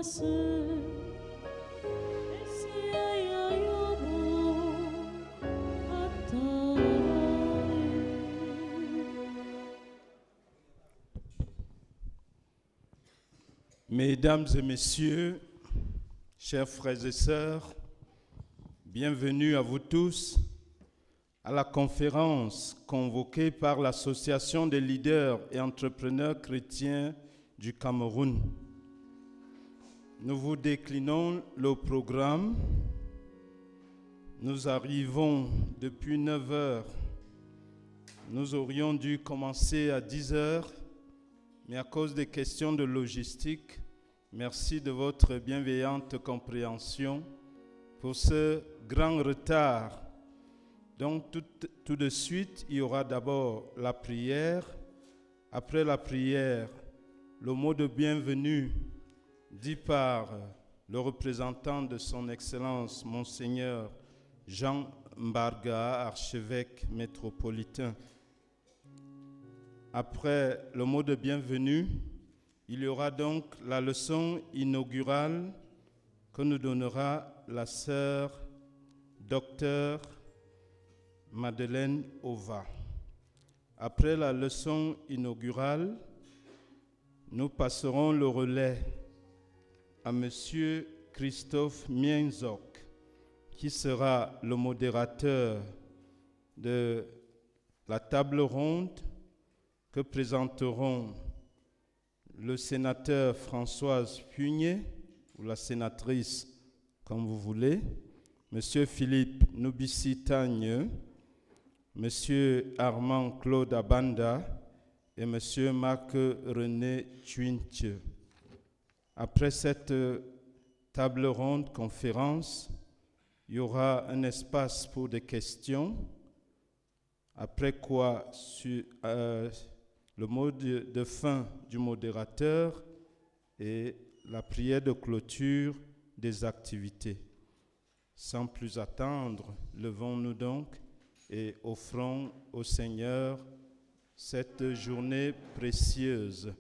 grâce. Mesdames et messieurs, chers frères et sœurs, bienvenue à vous tous à la conférence convoquée par l'Association des leaders et entrepreneurs chrétiens du Cameroun. Nous vous déclinons le programme. Nous arrivons depuis 9 heures. Nous aurions dû commencer à 10 heures, mais à cause des questions de logistique, merci de votre bienveillante compréhension pour ce grand retard. Donc tout de suite, il y aura d'abord la prière. Après la prière, le mot de bienvenue dit par le représentant de son Excellence, Monseigneur Jean Mbarga, archevêque métropolitain. Après le mot de bienvenue, il y aura donc la leçon inaugurale que nous donnera la sœur docteur Madeleine Ova. Après la leçon inaugurale, nous passerons le relais à Monsieur Christophe Mienzok, qui sera le modérateur de la table ronde que présenteront le sénateur Françoise Pugné, ou la sénatrice, comme vous voulez, Monsieur Philippe Noubissi-Tagne, Monsieur Armand Claude Abanda et Monsieur Marc-René Tuintje. Après cette table ronde conférence, il y aura un espace pour des questions, après quoi le mot de fin du modérateur et la prière de clôture des activités. Sans plus attendre, levons-nous donc et offrons au Seigneur cette journée précieuse.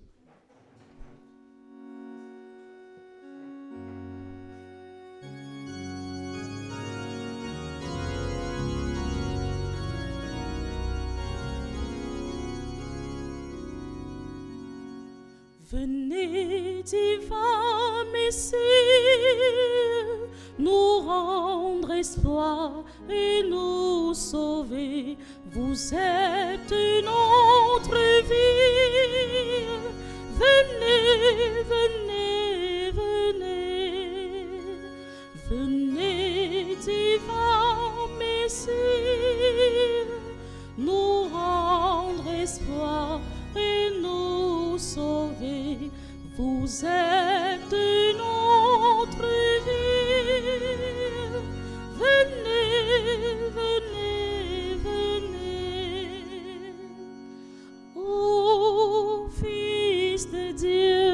Venez, divin Messie, nous rendre espoir et nous sauver. Vous êtes notre vie. Venez, venez, venez. Venez, divin Messie, nous rendre espoir et nous sauver. Vous êtes notre vie. Venez, venez, venez. Ô Fils de Dieu,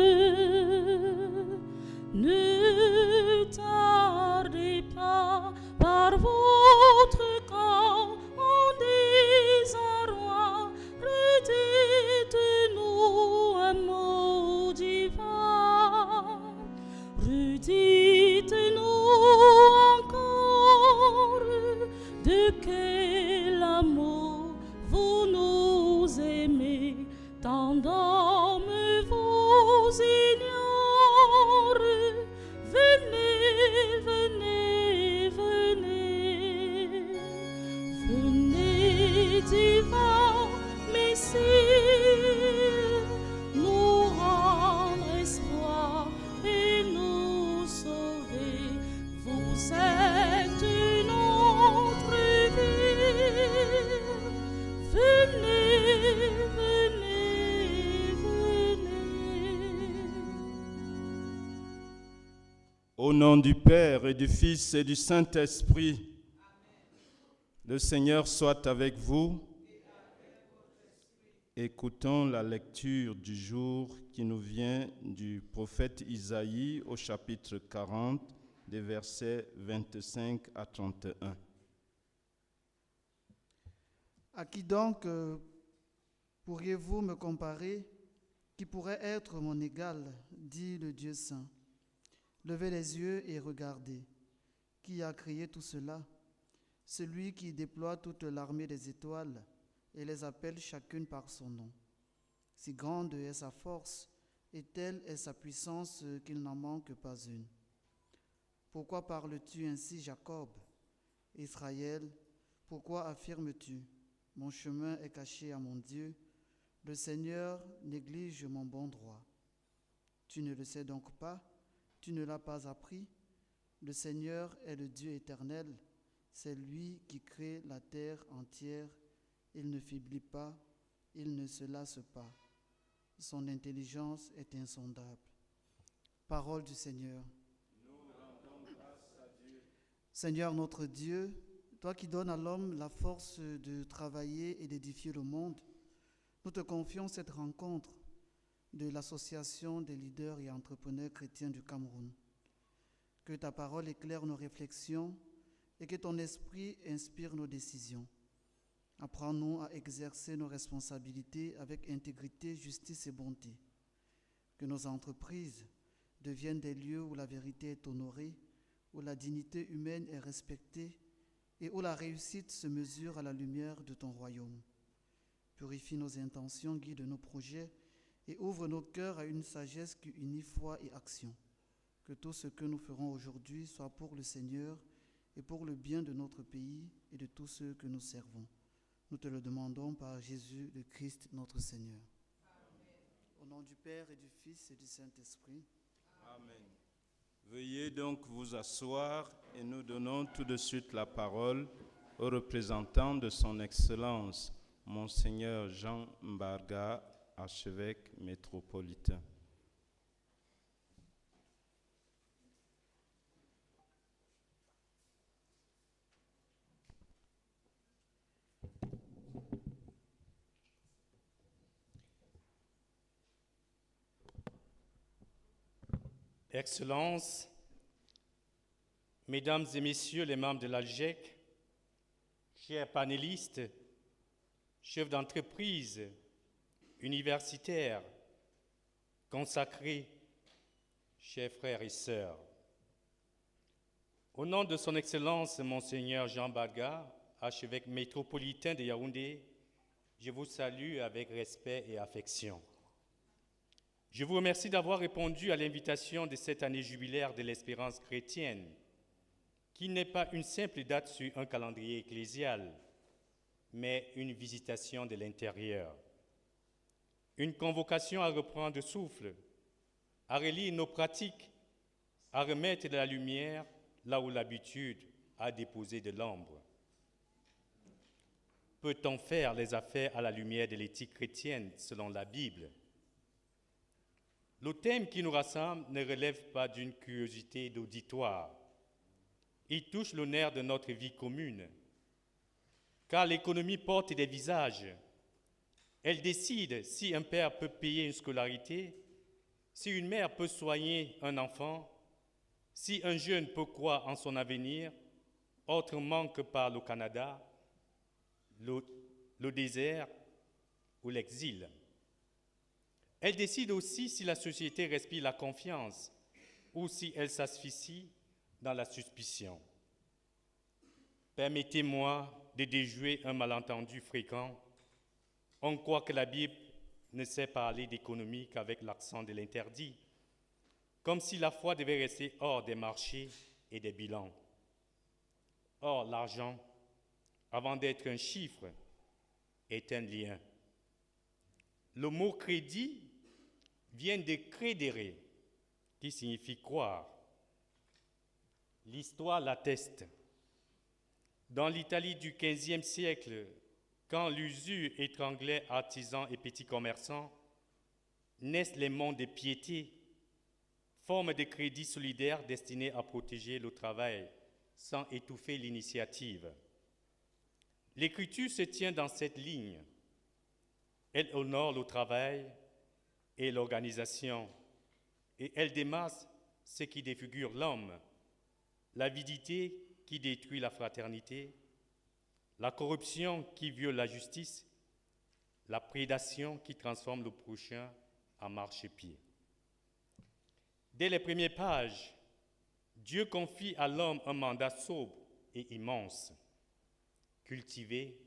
ne tardez pas par votre camp en désarroi. Redites-nous un mot divin. Redites-nous encore de quel amour vous nous aimez. Tant d'hommes vous ignorent. Venez, venez, venez. Venez, divin Messie, nous rendre espoir et nous sauver. Vous êtes notre vie. Venez, venez, venez. Au nom du Père et du Fils et du Saint-Esprit, le Seigneur soit avec vous. Écoutons la lecture du jour qui nous vient du prophète Isaïe au chapitre 40, des versets 25 à 31. À qui donc pourriez-vous me comparer, qui pourrait être mon égal, dit le Dieu saint. Levez les yeux et regardez. Qui a créé tout cela? Celui qui déploie toute l'armée des étoiles et les appelle chacune par son nom. Si grande est sa force et telle est sa puissance qu'il n'en manque pas une. Pourquoi parles-tu ainsi, Jacob? Israël, pourquoi affirmes-tu? Mon chemin est caché à mon Dieu. Le Seigneur néglige mon bon droit. Tu ne le sais donc pas? Tu ne l'as pas appris? Le Seigneur est le Dieu éternel. C'est lui qui crée la terre entière. Il ne faiblit pas, il ne se lasse pas. Son intelligence est insondable. Parole du Seigneur. Nous rendons grâce à Dieu. Seigneur notre Dieu, toi qui donnes à l'homme la force de travailler et d'édifier le monde, nous te confions cette rencontre de l'Association des leaders et entrepreneurs chrétiens du Cameroun. Que ta parole éclaire nos réflexions et que ton esprit inspire nos décisions. Apprends-nous à exercer nos responsabilités avec intégrité, justice et bonté. Que nos entreprises deviennent des lieux où la vérité est honorée, où la dignité humaine est respectée et où la réussite se mesure à la lumière de ton royaume. Purifie nos intentions, guide nos projets et ouvre nos cœurs à une sagesse qui unit foi et action. Que tout ce que nous ferons aujourd'hui soit pour le Seigneur et pour le bien de notre pays et de tous ceux que nous servons. Nous te le demandons par Jésus le Christ, notre Seigneur. Amen. Au nom du Père et du Fils et du Saint-Esprit. Amen. Veuillez donc vous asseoir et nous donnons tout de suite la parole au représentant de son Excellence, Monseigneur Jean Mbarga, archevêque métropolitain. Excellences, Mesdames et Messieurs les membres de l'ALJEC, chers panélistes, chefs d'entreprise, universitaires, consacrés, chers frères et sœurs. Au nom de son Excellence, Monseigneur Jean Mbarga, archevêque métropolitain de Yaoundé, je vous salue avec respect et affection. Je vous remercie d'avoir répondu à l'invitation de cette année jubilaire de l'espérance chrétienne, qui n'est pas une simple date sur un calendrier ecclésial, mais une visitation de l'intérieur. Une convocation à reprendre souffle, à relire nos pratiques, à remettre de la lumière là où l'habitude a déposé de l'ombre. Peut-on faire les affaires à la lumière de l'éthique chrétienne selon la Bible? Le thème qui nous rassemble ne relève pas d'une curiosité d'auditoire. Il touche le nerf de notre vie commune. Car l'économie porte des visages. Elle décide si un père peut payer une scolarité, si une mère peut soigner un enfant, si un jeune peut croire en son avenir, autrement que par le Canada, le désert ou l'exil. Elle décide aussi si la société respire la confiance ou si elle s'asphyxie dans la suspicion. Permettez-moi de déjouer un malentendu fréquent. On croit que la Bible ne sait parler d'économie qu'avec l'accent de l'interdit, comme si la foi devait rester hors des marchés et des bilans. Or, l'argent, avant d'être un chiffre, est un lien. Le mot crédit vient de credere, qui signifie croire. L'histoire l'atteste. Dans l'Italie du XVe siècle, quand l'usure étranglait artisans et petits commerçants, naissent les mondes de piété, forme de crédit solidaire destinée à protéger le travail sans étouffer l'initiative. L'Écriture se tient dans cette ligne. Elle honore le travail et l'organisation, et elle démasse ce qui défigure l'homme, l'avidité qui détruit la fraternité, la corruption qui viole la justice, la prédation qui transforme le prochain en marchepied. Dès les premières pages, Dieu confie à l'homme un mandat sobre et immense, cultiver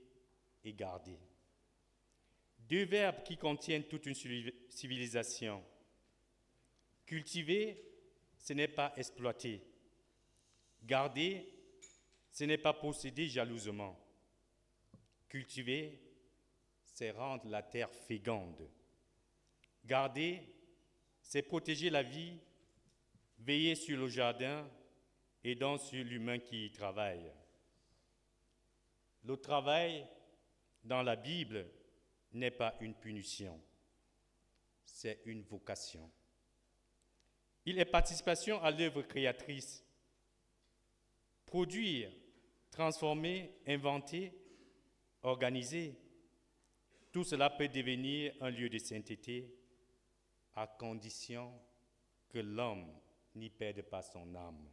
et garder. Deux verbes qui contiennent toute une civilisation. Cultiver, ce n'est pas exploiter. Garder, ce n'est pas posséder jalousement. Cultiver, c'est rendre la terre féconde. Garder, c'est protéger la vie, veiller sur le jardin et donc sur l'humain qui y travaille. Le travail, dans la Bible, n'est pas une punition, c'est une vocation. Il est participation à l'œuvre créatrice. Produire, transformer, inventer, organiser, tout cela peut devenir un lieu de sainteté à condition que l'homme n'y perde pas son âme.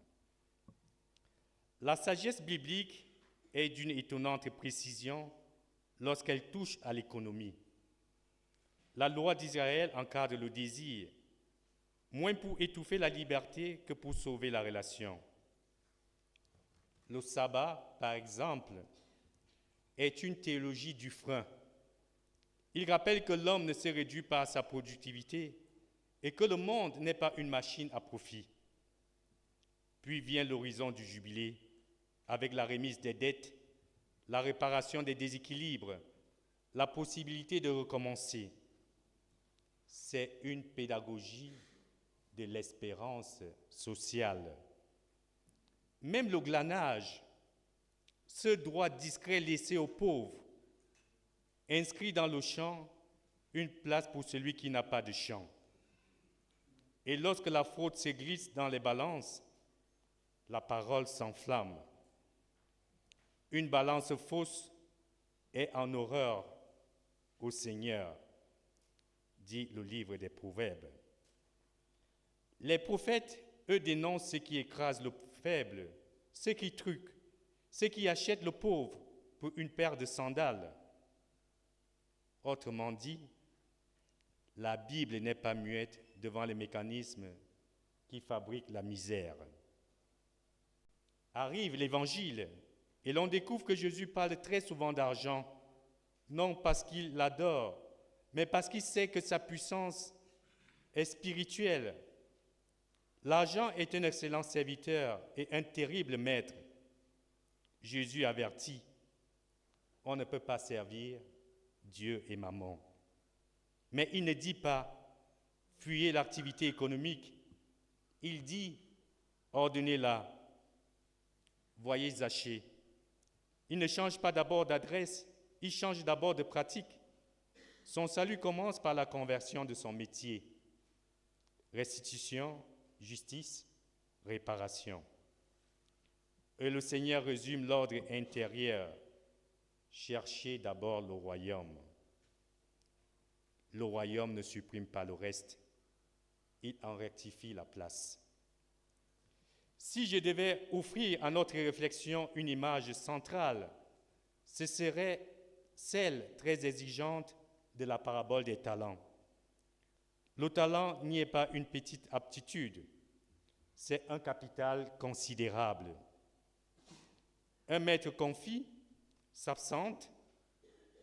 La sagesse biblique est d'une étonnante précision lorsqu'elle touche à l'économie. La loi d'Israël encadre le désir, moins pour étouffer la liberté que pour sauver la relation. Le sabbat, par exemple, est une théologie du frein. Il rappelle que l'homme ne se réduit pas à sa productivité et que le monde n'est pas une machine à profit. Puis vient l'horizon du jubilé, avec la remise des dettes, la réparation des déséquilibres, la possibilité de recommencer. C'est une pédagogie de l'espérance sociale. Même le glanage, ce droit discret laissé aux pauvres, inscrit dans le champ une place pour celui qui n'a pas de champ. Et lorsque la fraude se glisse dans les balances, la parole s'enflamme. Une balance fausse est en horreur au Seigneur, dit le livre des Proverbes. Les prophètes, eux, dénoncent ce qui écrase le faible, ceux qui truquent, ceux qui achètent le pauvre pour une paire de sandales. Autrement dit, la Bible n'est pas muette devant les mécanismes qui fabriquent la misère. Arrive l'Évangile et l'on découvre que Jésus parle très souvent d'argent, non parce qu'il l'adore, mais parce qu'il sait que sa puissance est spirituelle. L'argent est un excellent serviteur et un terrible maître. Jésus avertit, on ne peut pas servir Dieu et maman. Mais il ne dit pas, fuyez l'activité économique. Il dit, ordonnez-la. Voyez Zachée. Il ne change pas d'abord d'adresse, il change d'abord de pratique. Son salut commence par la conversion de son métier. Restitution, justice, réparation. Et le Seigneur résume l'ordre intérieur. Cherchez d'abord le royaume. Le royaume ne supprime pas le reste, il en rectifie la place. Si je devais offrir à notre réflexion une image centrale, ce serait celle très exigeante de la parabole des talents. Le talent n'y est pas une petite aptitude, c'est un capital considérable. Un maître confie, s'absente,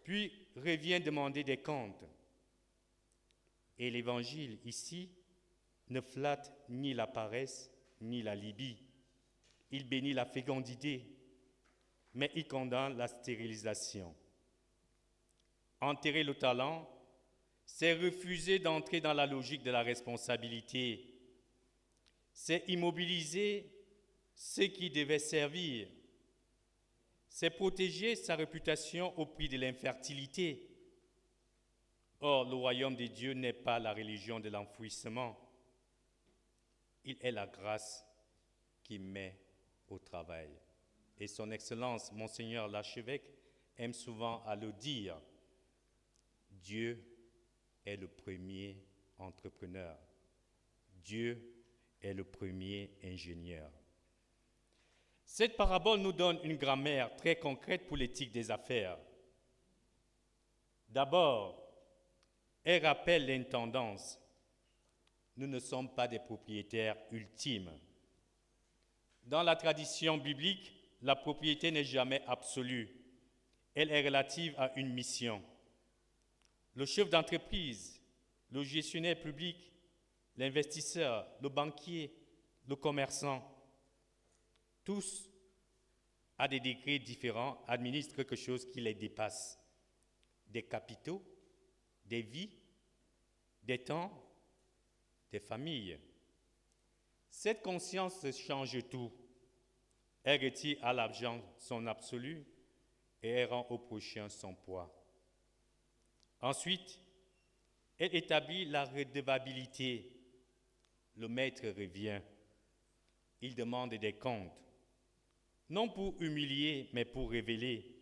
puis revient demander des comptes. Et l'Évangile, ici, ne flatte ni la paresse, ni la libye. Il bénit la fécondité, mais il condamne la stérilisation. Enterrer le talent, c'est refuser d'entrer dans la logique de la responsabilité. C'est immobiliser ce qui devait servir. C'est protéger sa réputation au prix de l'infertilité. Or, le royaume de Dieu n'est pas la religion de l'enfouissement. Il est la grâce qui met au travail. Et son Excellence, Monseigneur l'archevêque, aime souvent à le dire. Dieu est le premier entrepreneur. Dieu est le premier ingénieur. Cette parabole nous donne une grammaire très concrète pour l'éthique des affaires. D'abord, elle rappelle l'intendance. Nous ne sommes pas des propriétaires ultimes. Dans la tradition biblique, la propriété n'est jamais absolue. Elle est relative à une mission. Le chef d'entreprise, le gestionnaire public, l'investisseur, le banquier, le commerçant, tous, à des degrés différents, administrent quelque chose qui les dépasse. Des capitaux, des vies, des temps, des familles. Cette conscience change tout. Elle retire à l'argent son absolu et elle rend au prochain son poids. Ensuite, elle établit la redevabilité. Le maître revient. Il demande des comptes, non pour humilier, mais pour révéler.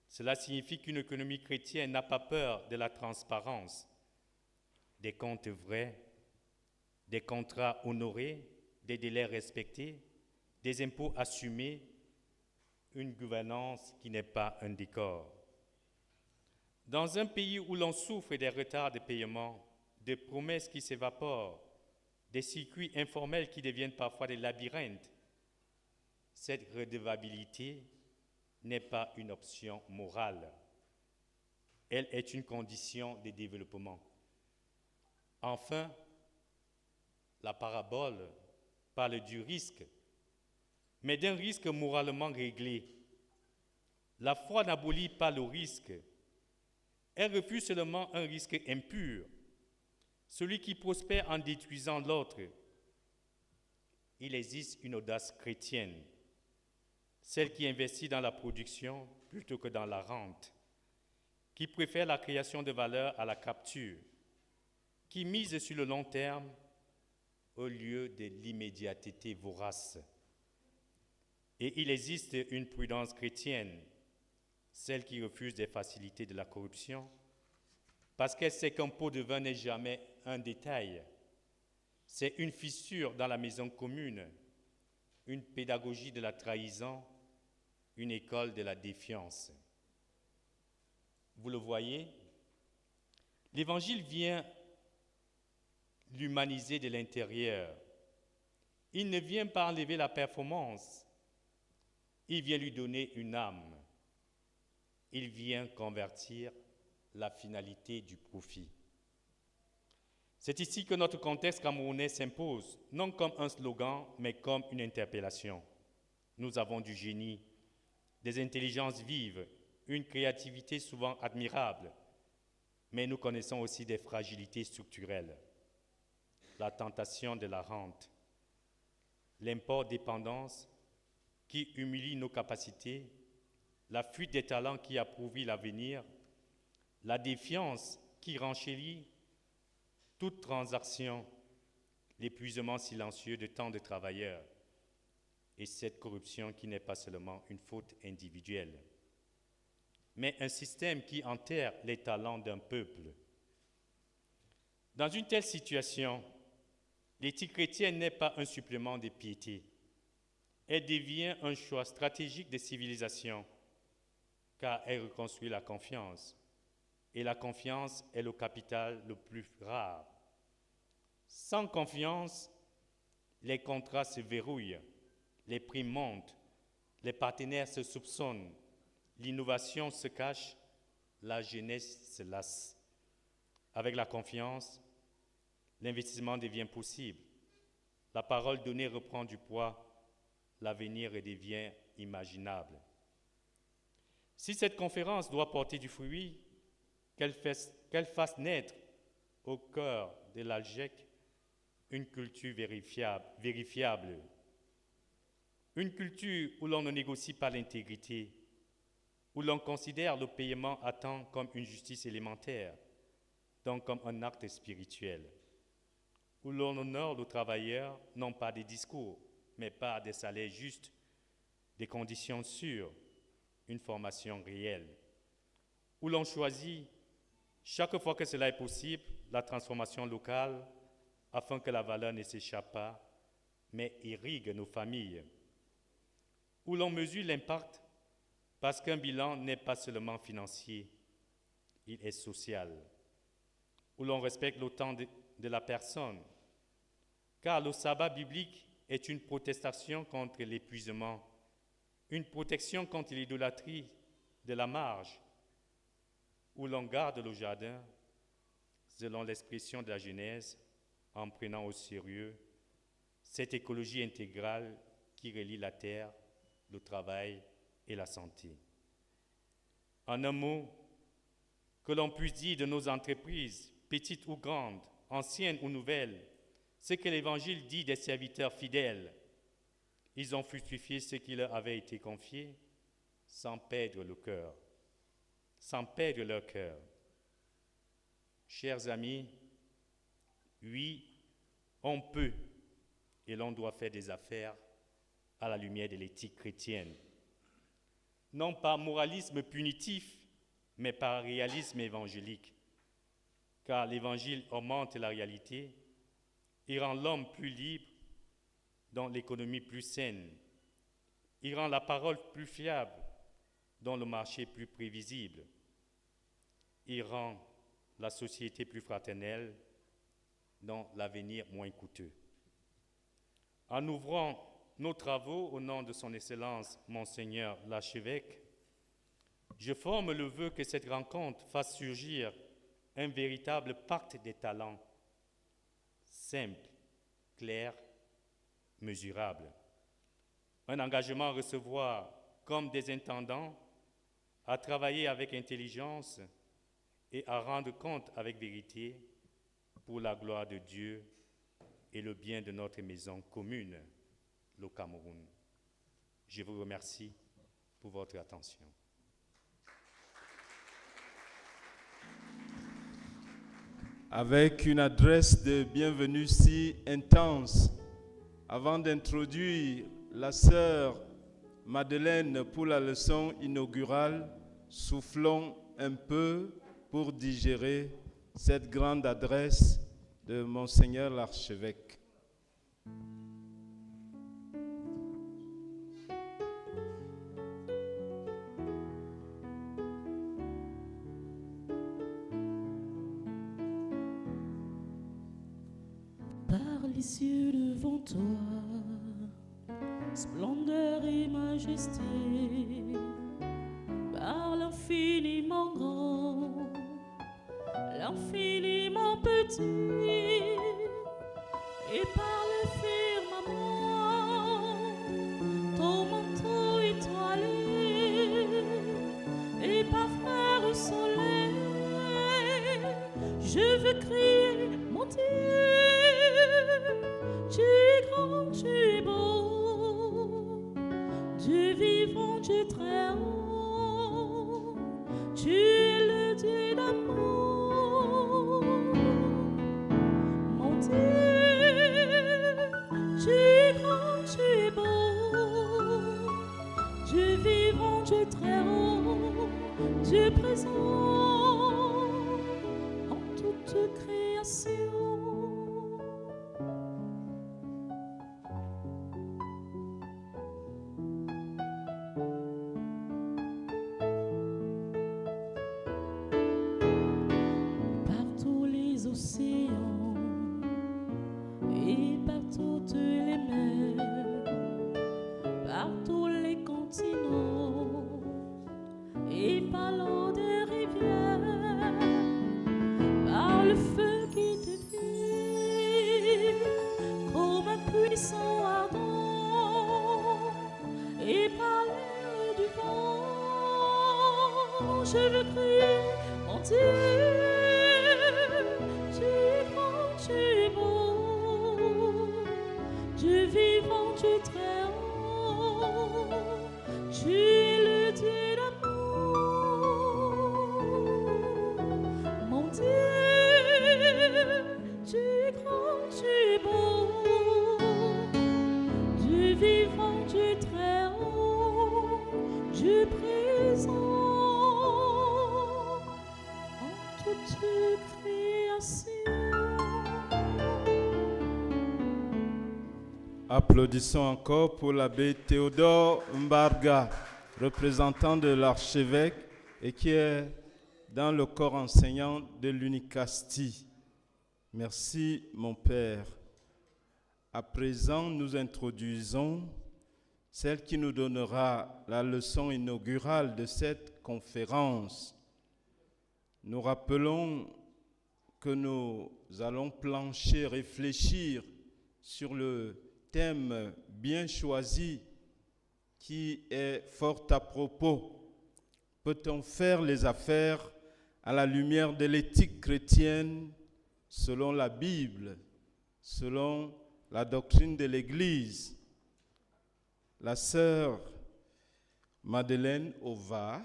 Cela signifie qu'une économie chrétienne n'a pas peur de la transparence, des comptes vrais, des contrats honorés, des délais respectés, des impôts assumés, une gouvernance qui n'est pas un décor. Dans un pays où l'on souffre des retards de paiement, des promesses qui s'évaporent, des circuits informels qui deviennent parfois des labyrinthes, cette redevabilité n'est pas une option morale. Elle est une condition de développement. Enfin, la parabole parle du risque, mais d'un risque moralement réglé. La foi n'abolit pas le risque. Elle refuse seulement un risque impur, celui qui prospère en détruisant l'autre. Il existe une audace chrétienne, celle qui investit dans la production plutôt que dans la rente, qui préfère la création de valeur à la capture, qui mise sur le long terme au lieu de l'immédiateté vorace. Et il existe une prudence chrétienne, celle qui refuse des facilités de la corruption, parce qu'elle sait qu'un pot de vin n'est jamais un détail. C'est une fissure dans la maison commune, une pédagogie de la trahison, une école de la défiance. Vous le voyez, l'Évangile vient l'humaniser de l'intérieur. Il ne vient pas enlever la performance, il vient lui donner une âme. Il vient convertir la finalité du profit. C'est ici que notre contexte camerounais s'impose, non comme un slogan, mais comme une interpellation. Nous avons du génie, des intelligences vives, une créativité souvent admirable, mais nous connaissons aussi des fragilités structurelles. La tentation de la rente, l'import-dépendance qui humilie nos capacités, la fuite des talents qui appauvrit l'avenir, la défiance qui renchérit toute transaction, l'épuisement silencieux de tant de travailleurs et cette corruption qui n'est pas seulement une faute individuelle, mais un système qui enterre les talents d'un peuple. Dans une telle situation, l'éthique chrétienne n'est pas un supplément de piété. Elle devient un choix stratégique de civilisation, car elle reconstruit la confiance. Et la confiance est le capital le plus rare. Sans confiance, les contrats se verrouillent, les prix montent, les partenaires se soupçonnent, l'innovation se cache, la jeunesse se lasse. Avec la confiance, l'investissement devient possible. La parole donnée reprend du poids, l'avenir redevient imaginable. Si cette conférence doit porter du fruit, qu'elle fasse naître au cœur de l'ALGEC une culture vérifiable, une culture où l'on ne négocie pas l'intégrité, où l'on considère le paiement à temps comme une justice élémentaire, donc comme un acte spirituel, où l'on honore le travailleur non pas des discours, mais par des salaires justes, des conditions sûres, une formation réelle, où l'on choisit, chaque fois que cela est possible, la transformation locale, afin que la valeur ne s'échappe pas, mais irrigue nos familles, où l'on mesure l'impact, parce qu'un bilan n'est pas seulement financier, il est social, où l'on respecte le temps de la personne, car le sabbat biblique est une protestation contre l'épuisement, une protection contre l'idolâtrie de la marge, où l'on garde le jardin, selon l'expression de la Genèse, en prenant au sérieux cette écologie intégrale qui relie la terre, le travail et la santé. En un mot, que l'on puisse dire de nos entreprises, petites ou grandes, anciennes ou nouvelles, ce que l'Évangile dit des serviteurs fidèles. Ils ont fructifié ce qui leur avait été confié sans perdre le cœur, sans perdre leur cœur. Chers amis, oui, on peut et l'on doit faire des affaires à la lumière de l'éthique chrétienne. Non par moralisme punitif, mais par réalisme évangélique. Car l'Évangile augmente la réalité et rend l'homme plus libre dans l'économie plus saine. Il rend la parole plus fiable dans le marché plus prévisible. Il rend la société plus fraternelle dans l'avenir moins coûteux. En ouvrant nos travaux au nom de son Excellence, Monseigneur l'archevêque, je forme le vœu que cette rencontre fasse surgir un véritable pacte des talents, simple, clair, mesurable. Un engagement à recevoir comme des intendants, à travailler avec intelligence et à rendre compte avec vérité pour la gloire de Dieu et le bien de notre maison commune, le Cameroun. Je vous remercie pour votre attention. Avec une adresse de bienvenue si intense, avant d'introduire la sœur Madeleine pour la leçon inaugurale, soufflons un peu pour digérer cette grande adresse de Monseigneur l'archevêque. Par les cieux devant toi, splendeur et majesté, par l'infiniment grand, l'infiniment petit, et par le firmament, ton manteau étoilé, et par frère au soleil, je veux crier mon Dieu. Tu es grand, tu es beau, Dieu vivant, Dieu très haut, tu es le Dieu d'amour. Mon Dieu, tu es grand, tu es beau, Dieu vivant, Dieu très haut, Dieu présent en toute création. Océans et par toutes les mers, par tous les continents et par l'eau des rivières, par le feu qui te vit comme un puissant ardent et par l'air du vent, je veux crier mon Dieu. Tu es beau, Dieu vivant, Dieu très haut, tu es le Dieu d'amour. Mon Dieu, tu es grand, tu es beau, Dieu vivant, Dieu très haut, Dieu présent en toute création. Applaudissons encore pour l'abbé Théodore Mbarga, représentant de l'archevêque et qui est dans le corps enseignant de l'Unicasti. Merci mon Père. À présent, nous introduisons celle qui nous donnera la leçon inaugurale de cette conférence. Nous rappelons que nous allons plancher, réfléchir sur le thème bien choisi qui est fort à propos. Peut-on faire les affaires à la lumière de l'éthique chrétienne selon la Bible, selon la doctrine de l'Église? La sœur Madeleine Ova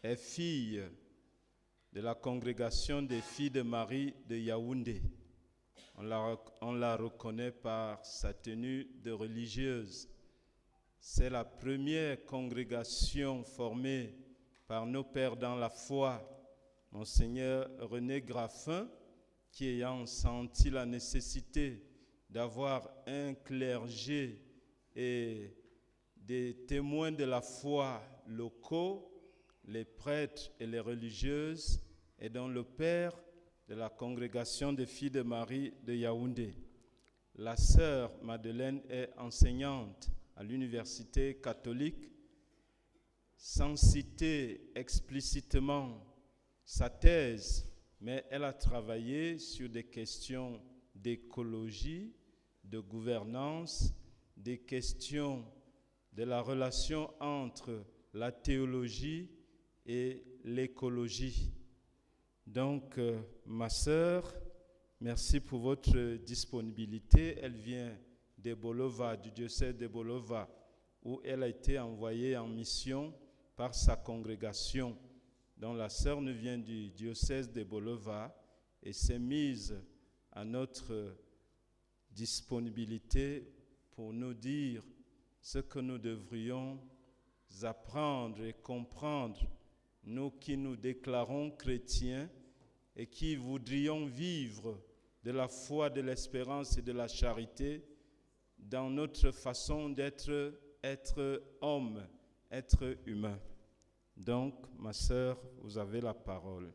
est fille de la congrégation des filles de Marie de Yaoundé. On la reconnaît par sa tenue de religieuse. C'est la première congrégation formée par nos pères dans la foi, Monseigneur René Graffin, qui ayant senti la nécessité d'avoir un clergé et des témoins de la foi locaux, les prêtres et les religieuses, et dont le père de la congrégation des filles de Marie de Yaoundé. La sœur Madeleine est enseignante à l'université catholique, sans citer explicitement sa thèse, mais elle a travaillé sur des questions d'écologie, de gouvernance, des questions de la relation entre la théologie et l'écologie. Donc, ma sœur, merci pour votre disponibilité. Elle vient de Bolova, du diocèse de Bolova, où elle a été envoyée en mission par sa congrégation. Donc, la sœur nous vient du diocèse de Bolova et s'est mise à notre disponibilité pour nous dire ce que nous devrions apprendre et comprendre, nous qui nous déclarons chrétiens et qui voudrions vivre de la foi, de l'espérance et de la charité dans notre façon d'être, être homme, être humain. Donc, ma sœur, vous avez la parole.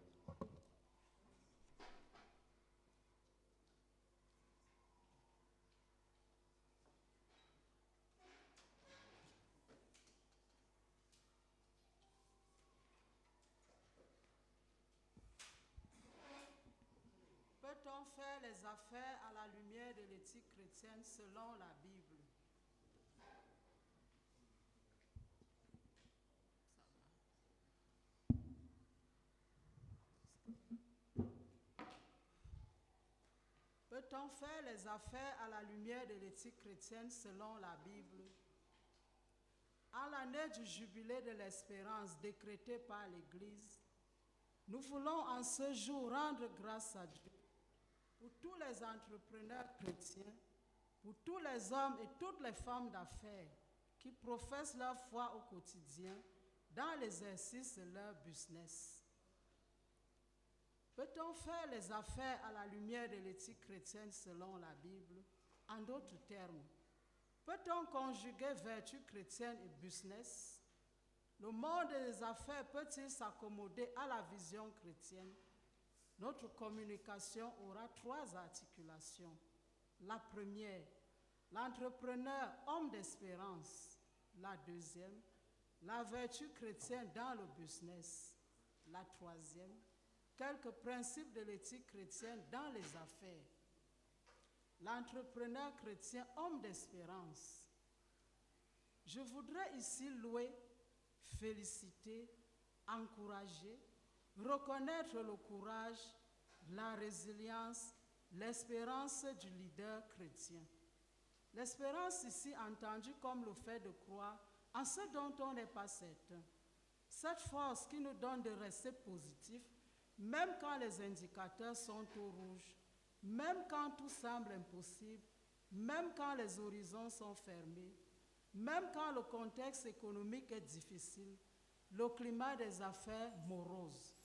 Peut-on faire les affaires à la lumière de l'éthique chrétienne selon la Bible? Peut-on faire les affaires à la lumière de l'éthique chrétienne selon la Bible? En l'année du jubilé de l'espérance décrété par l'Église, nous voulons en ce jour rendre grâce à Dieu pour tous les entrepreneurs chrétiens, pour tous les hommes et toutes les femmes d'affaires qui professent leur foi au quotidien dans l'exercice de leur business. Peut-on faire les affaires à la lumière de l'éthique chrétienne selon la Bible? En d'autres termes, peut-on conjuguer vertu chrétienne et business? Le monde des affaires peut-il s'accommoder à la vision chrétienne? Notre communication aura 3 articulations. La première, l'entrepreneur, homme d'espérance. La deuxième, la vertu chrétienne dans le business. La troisième, quelques principes de l'éthique chrétienne dans les affaires. L'entrepreneur chrétien, homme d'espérance. Je voudrais ici louer, féliciter, encourager, reconnaître le courage, la résilience, l'espérance du leader chrétien. L'espérance ici entendue comme le fait de croire en ce dont on n'est pas certain. Cette force qui nous donne de rester positif, même quand les indicateurs sont au rouge, même quand tout semble impossible, même quand les horizons sont fermés, même quand le contexte économique est difficile, le climat des affaires morose.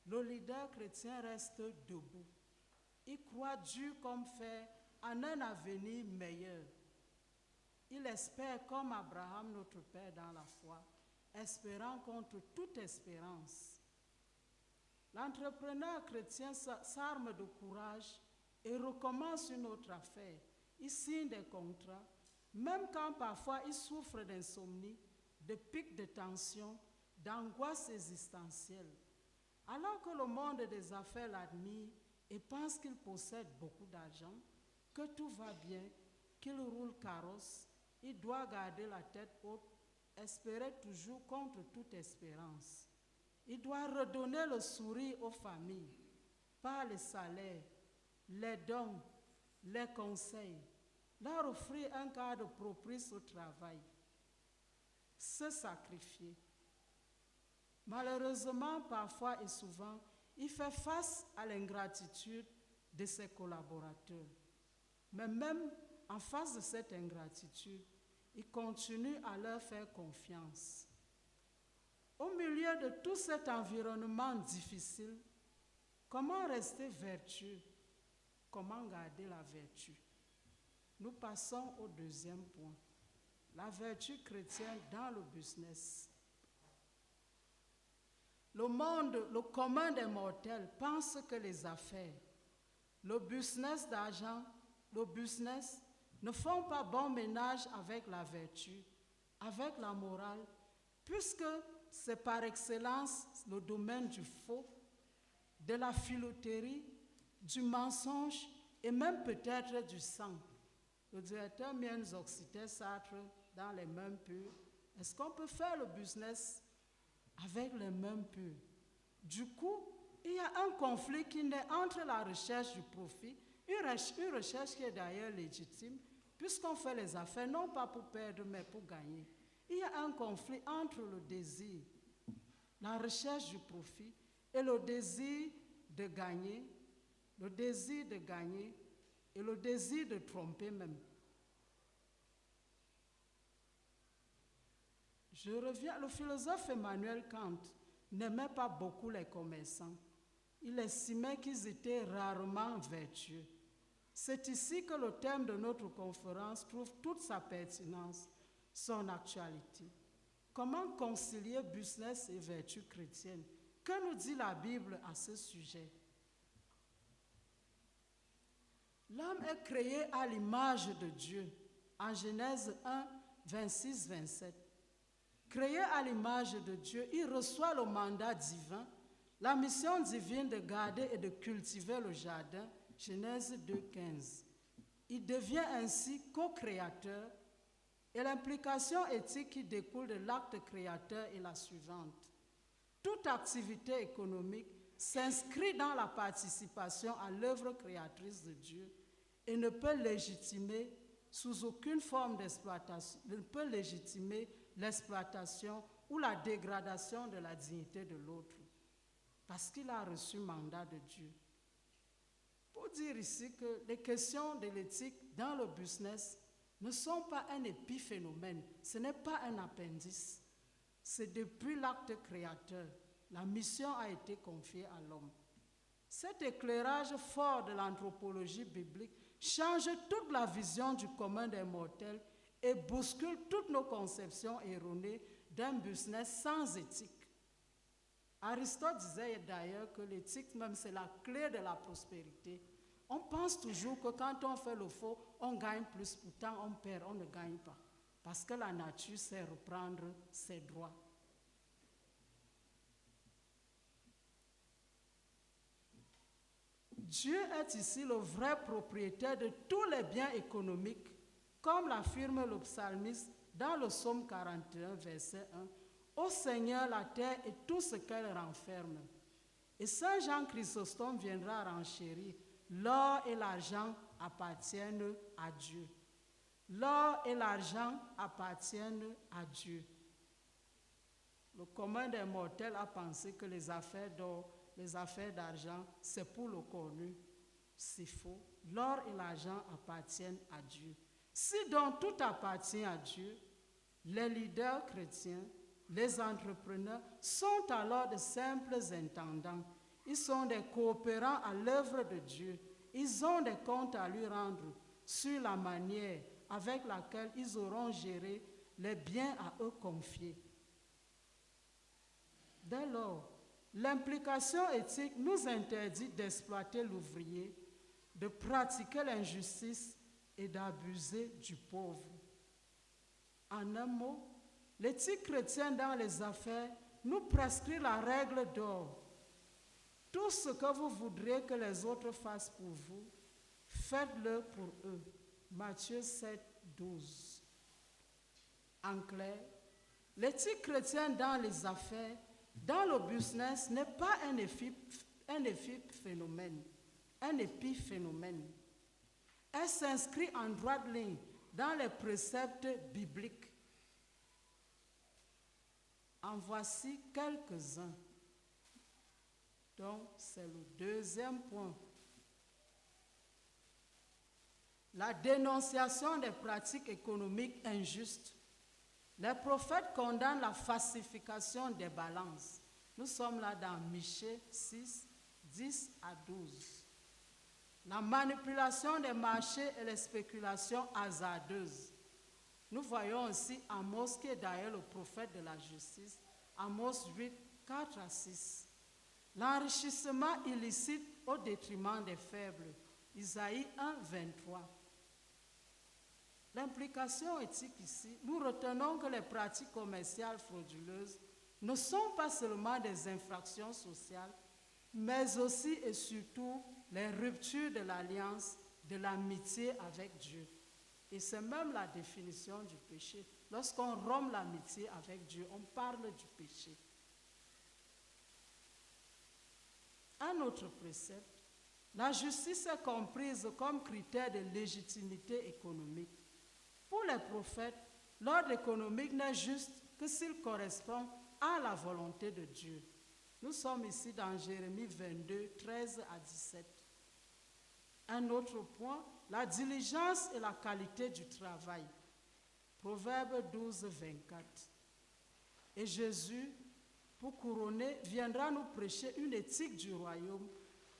Le leader chrétien reste debout. Il croit dur comme fer en un avenir meilleur. Il espère comme Abraham, notre père dans la foi, espérant contre toute espérance. L'entrepreneur chrétien s'arme de courage et recommence une autre affaire. ils signent des contrats, même quand parfois ils souffrent d'insomnie, de pics de tension, d'angoisse existentielle. Alors que le monde des affaires l'admire et pense qu'il possède beaucoup d'argent, que tout va bien, qu'il roule carrosse, il doit garder la tête haute, espérer toujours contre toute espérance. Il doit redonner le sourire aux familles par les salaires, les dons, les conseils, leur offrir un cadre propice au travail, se sacrifier. Malheureusement, parfois et souvent, il fait face à l'ingratitude de ses collaborateurs. Mais même en face de cette ingratitude, il continue à leur faire confiance. Au milieu de tout cet environnement difficile, comment rester vertueux? Comment garder la vertu? Nous passons au deuxième point. La vertu chrétienne dans le business. Le monde, le commun des mortels pense que les affaires, le business d'argent, le business ne font pas bon ménage avec la vertu, avec la morale, puisque c'est par excellence le domaine du faux, de la filouterie, du mensonge et même peut-être du sang. Le directeur Mien nous citait Sartre dans les mains pures. Est-ce qu'on peut faire le business avec les mains pures? Du coup, il y a un conflit qui naît entre la recherche du profit, une recherche qui est d'ailleurs légitime, puisqu'on fait les affaires non pas pour perdre, mais pour gagner. Il y a un conflit entre le désir, la recherche du profit, et le désir de gagner, et le désir de tromper même. Je reviens, le philosophe Emmanuel Kant n'aimait pas beaucoup les commerçants. Il estimait qu'ils étaient rarement vertueux. C'est ici que le thème de notre conférence trouve toute sa pertinence, son actualité. Comment concilier business et vertu chrétienne? Que nous dit la Bible à ce sujet? L'homme est créé à l'image de Dieu, en Genèse 1, 26-27. Créé à l'image de Dieu, il reçoit le mandat divin, la mission divine de garder et de cultiver le jardin, Genèse 2, 15. Il devient ainsi co-créateur et l'implication éthique qui découle de l'acte créateur est la suivante. Toute activité économique s'inscrit dans la participation à l'œuvre créatrice de Dieu et ne peut légitimer sous aucune forme d'exploitation, ne peut légitimer l'exploitation ou la dégradation de la dignité de l'autre, parce qu'il a reçu mandat de Dieu. Pour dire ici que les questions de l'éthique dans le business ne sont pas un épiphénomène, ce n'est pas un appendice. C'est depuis l'acte créateur, la mission a été confiée à l'homme. Cet éclairage fort de l'anthropologie biblique change toute la vision du commun des mortels et bouscule toutes nos conceptions erronées d'un business sans éthique. Aristote disait d'ailleurs que l'éthique même c'est la clé de la prospérité. On pense toujours que quand on fait le faux, on gagne plus, pourtant on perd, on ne gagne pas. Parce que la nature sait reprendre ses droits. Dieu est ici le vrai propriétaire de tous les biens économiques, comme l'affirme le psalmiste dans le psaume 41, verset 1. Ô Seigneur, la terre et tout ce qu'elle renferme. Et Saint Jean Chrysostome viendra renchérir. L'or et l'argent appartiennent à Dieu. L'or et l'argent appartiennent à Dieu. Le commun des mortels a pensé que les affaires d'or, les affaires d'argent, c'est pour le connu. C'est faux. L'or et l'argent appartiennent à Dieu. Si donc tout appartient à Dieu, les leaders chrétiens, les entrepreneurs sont alors de simples intendants. Ils sont des coopérants à l'œuvre de Dieu. Ils ont des comptes à lui rendre sur la manière avec laquelle ils auront géré les biens à eux confiés. Dès lors, l'implication éthique nous interdit d'exploiter l'ouvrier, de pratiquer l'injustice et d'abuser du pauvre. En un mot, l'éthique chrétienne dans les affaires nous prescrit la règle d'or. Tout ce que vous voudrez que les autres fassent pour vous, faites-le pour eux. Matthieu 7, 12. En clair, l'éthique chrétienne dans les affaires, dans le business, n'est pas un épiphénomène. Elle s'inscrit en droite ligne dans les préceptes bibliques. En voici quelques-uns. Donc, c'est le deuxième point. La dénonciation des pratiques économiques injustes. Les prophètes condamnent la falsification des balances. Nous sommes là dans Michée 6, 10 à 12. La manipulation des marchés et les spéculations hasardeuses. Nous voyons aussi Amos, qui est d'ailleurs le prophète de la justice, Amos 8, 4 à 6. L'enrichissement illicite au détriment des faibles, Isaïe 1, 23. L'implication éthique ici, nous retenons que les pratiques commerciales frauduleuses ne sont pas seulement des infractions sociales, mais aussi et surtout les ruptures de l'alliance, de l'amitié avec Dieu. Et c'est même la définition du péché. Lorsqu'on rompt l'amitié avec Dieu, on parle du péché. Un autre précepte, la justice est comprise comme critère de légitimité économique. Pour les prophètes, l'ordre économique n'est juste que s'il correspond à la volonté de Dieu. Nous sommes ici dans Jérémie 22, 13 à 17. Un autre point, la diligence et la qualité du travail. Proverbe 12, 24. Et Jésus, pour couronner, viendra nous prêcher une éthique du royaume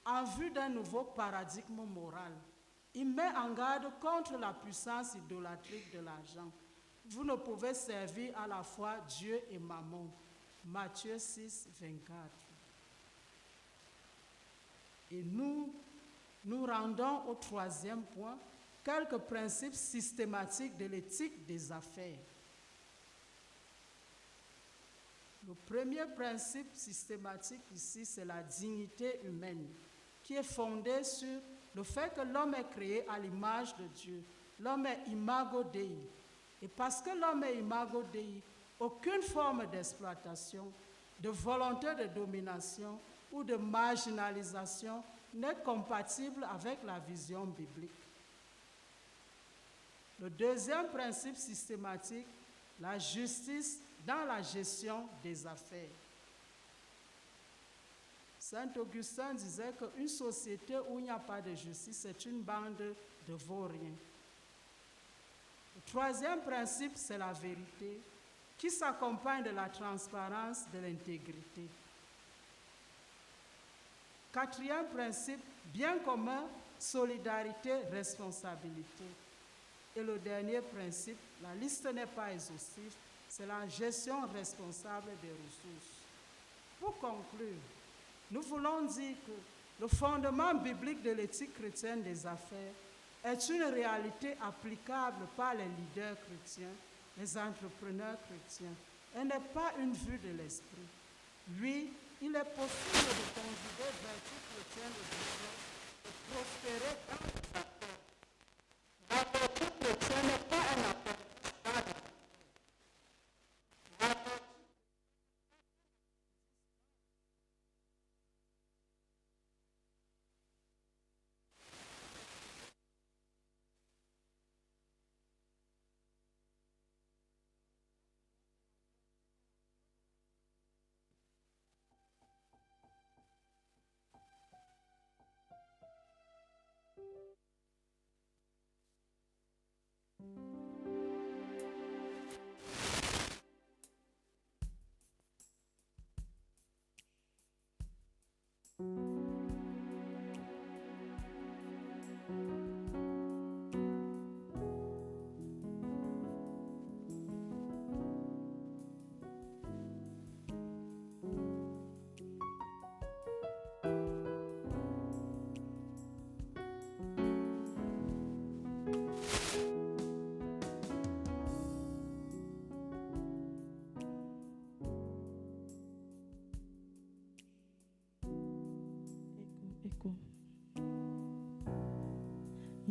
en vue d'un nouveau paradigme moral. Il met en garde contre la puissance idolâtrique de l'argent. Vous ne pouvez servir à la fois Dieu et Mammon. Matthieu 6, 24. Et nous rendons au troisième point quelques principes systématiques de l'éthique des affaires. Le premier principe systématique ici, c'est la dignité humaine, qui est fondée sur le fait que l'homme est créé à l'image de Dieu. L'homme est imago Dei. Et parce que l'homme est imago Dei, aucune forme d'exploitation, de volonté de domination ou de marginalisation n'est compatible avec la vision biblique. Le deuxième principe systématique, la justice dans la gestion des affaires. Saint Augustin disait qu'une société où il n'y a pas de justice, c'est une bande de vauriens. Le troisième principe, c'est la vérité, qui s'accompagne de la transparence, de l'intégrité. Quatrième principe, bien commun, solidarité, responsabilité. Et le dernier principe, la liste n'est pas exhaustive, c'est la gestion responsable des ressources. Pour conclure, nous voulons dire que le fondement biblique de l'éthique chrétienne des affaires est une réalité applicable par les leaders chrétiens, les entrepreneurs chrétiens. Elle n'est pas une vue de l'esprit. Oui, il est possible de conjuguer vertu chrétienne de business et prospérer dans les affaires. La vertu chrétienne n'est pas un apprentissage dans les affaires. La vertu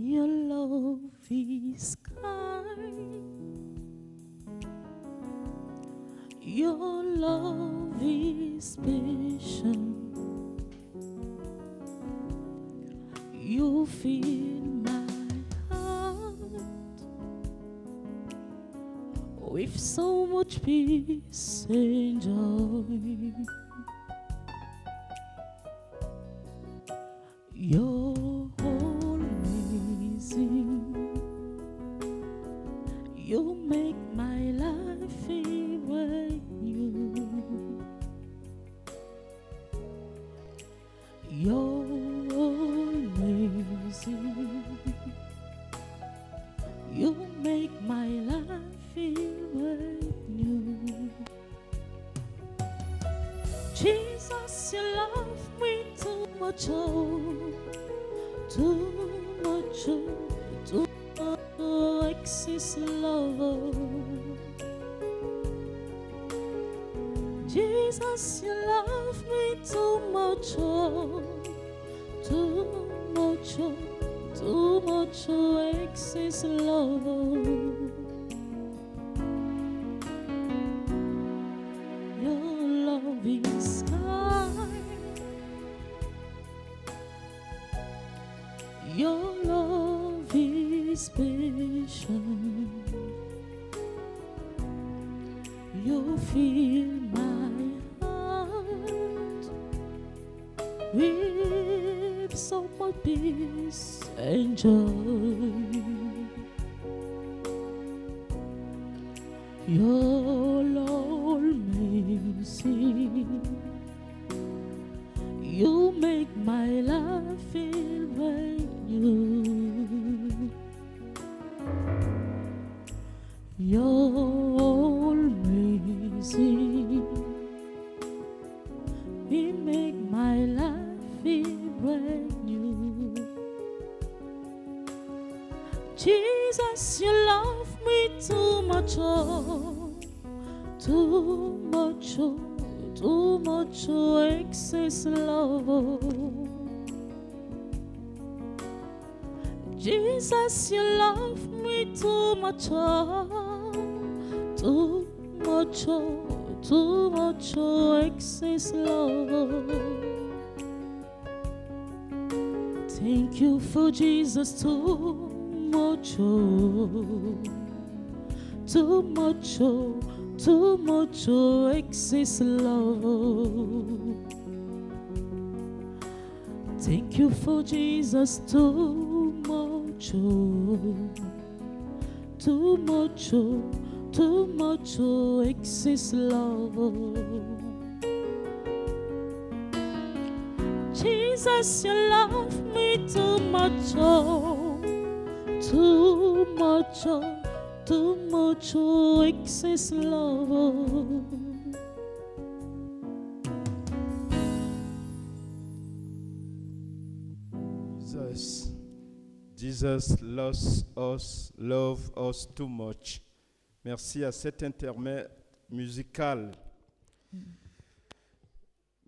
Your love is kind. Your love is patient. You fill my heart with so much peace and joy. You're amazing. You make my life feel brand new. You're amazing. You make my life feel brand new. Jesus, you love me too much, oh, too much, oh, too much, oh, excess love, oh. Jesus, you love me too much, oh, too much, oh, too much, oh, excess love, oh. Your love is kind. Your love is patient. You fill my heart with so much peace and joy. You're amazing. You make my life feel brand new. You're amazing. You make my life feel brand new. Jesus, you love me too much, oh, too much, oh, too much, oh, excess love, oh. Jesus, you love me too much, oh, too much, oh, too much, oh, excess love, oh. Thank you for Jesus too much, oh, too much, oh, too much, oh, excess love, oh. Thank you for Jesus too much, oh, too much, oh, too much, oh, excess love, oh. Jesus, you love me too much, oh, too much, oh, too much, oh, excess love, oh. Jesus love us too much. Merci à cet intermède musical.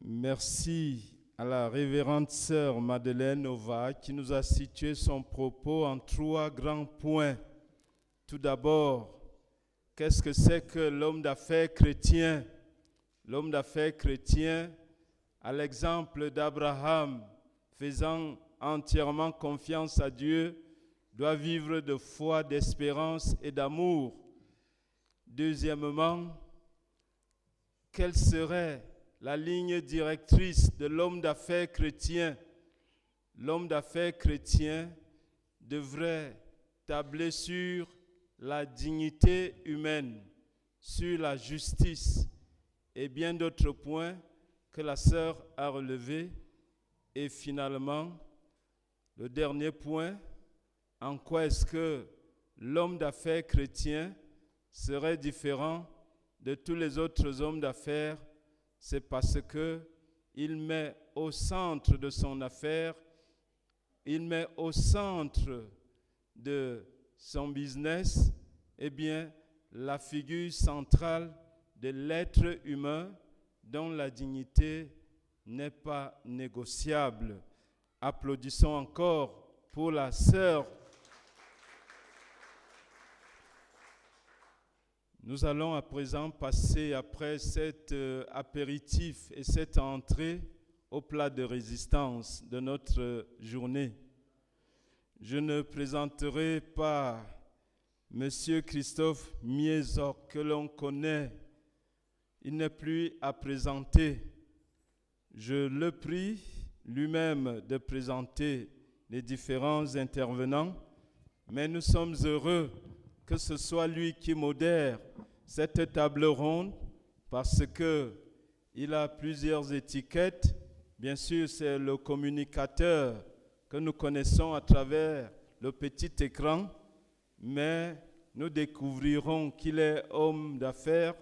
Merci à la révérende sœur Madeleine Nova qui nous a situé son propos en 3 grands points. Tout d'abord, qu'est-ce que c'est que l'homme d'affaires chrétien? L'homme d'affaires chrétien, à l'exemple d'Abraham, faisant entièrement confiance à Dieu, doit vivre de foi, d'espérance et d'amour. Deuxièmement, quelle serait la ligne directrice de l'homme d'affaires chrétien? L'homme d'affaires chrétien devrait tabler sur la dignité humaine, sur la justice et bien d'autres points que la sœur a relevés. Et finalement, le dernier point, en quoi est-ce que l'homme d'affaires chrétien serait différent de tous les autres hommes d'affaires? C'est parce qu'il met au centre de son affaire, il met au centre de son business, eh bien, la figure centrale de l'être humain dont la dignité n'est pas négociable. Applaudissons encore pour la sœur Nous allons à présent passer, après cet apéritif et cette entrée, au plat de résistance de notre journée. Je ne présenterai pas Monsieur Christophe Miezok, que l'on connaît. Il n'est plus à présenter. Je le prie lui-même de présenter les différents intervenants, mais nous sommes heureux que ce soit lui qui modère cette table ronde parce qu'il a plusieurs étiquettes. Bien sûr, c'est le communicateur que nous connaissons à travers le petit écran, mais nous découvrirons qu'il est homme d'affaires,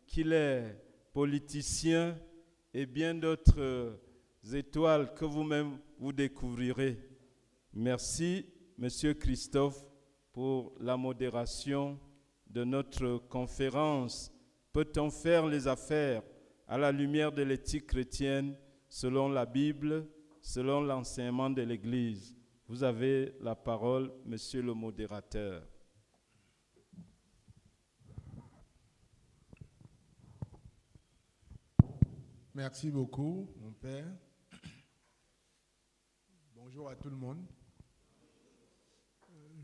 qu'il est politicien et bien d'autres étoiles que vous-même vous découvrirez. Merci, Monsieur Christophe, pour la modération de notre conférence. Peut-on faire les affaires à la lumière de l'éthique chrétienne selon la Bible, selon l'enseignement de l'Église? Vous avez la parole, Monsieur le modérateur. Merci beaucoup, mon père. Bonjour à tout le monde.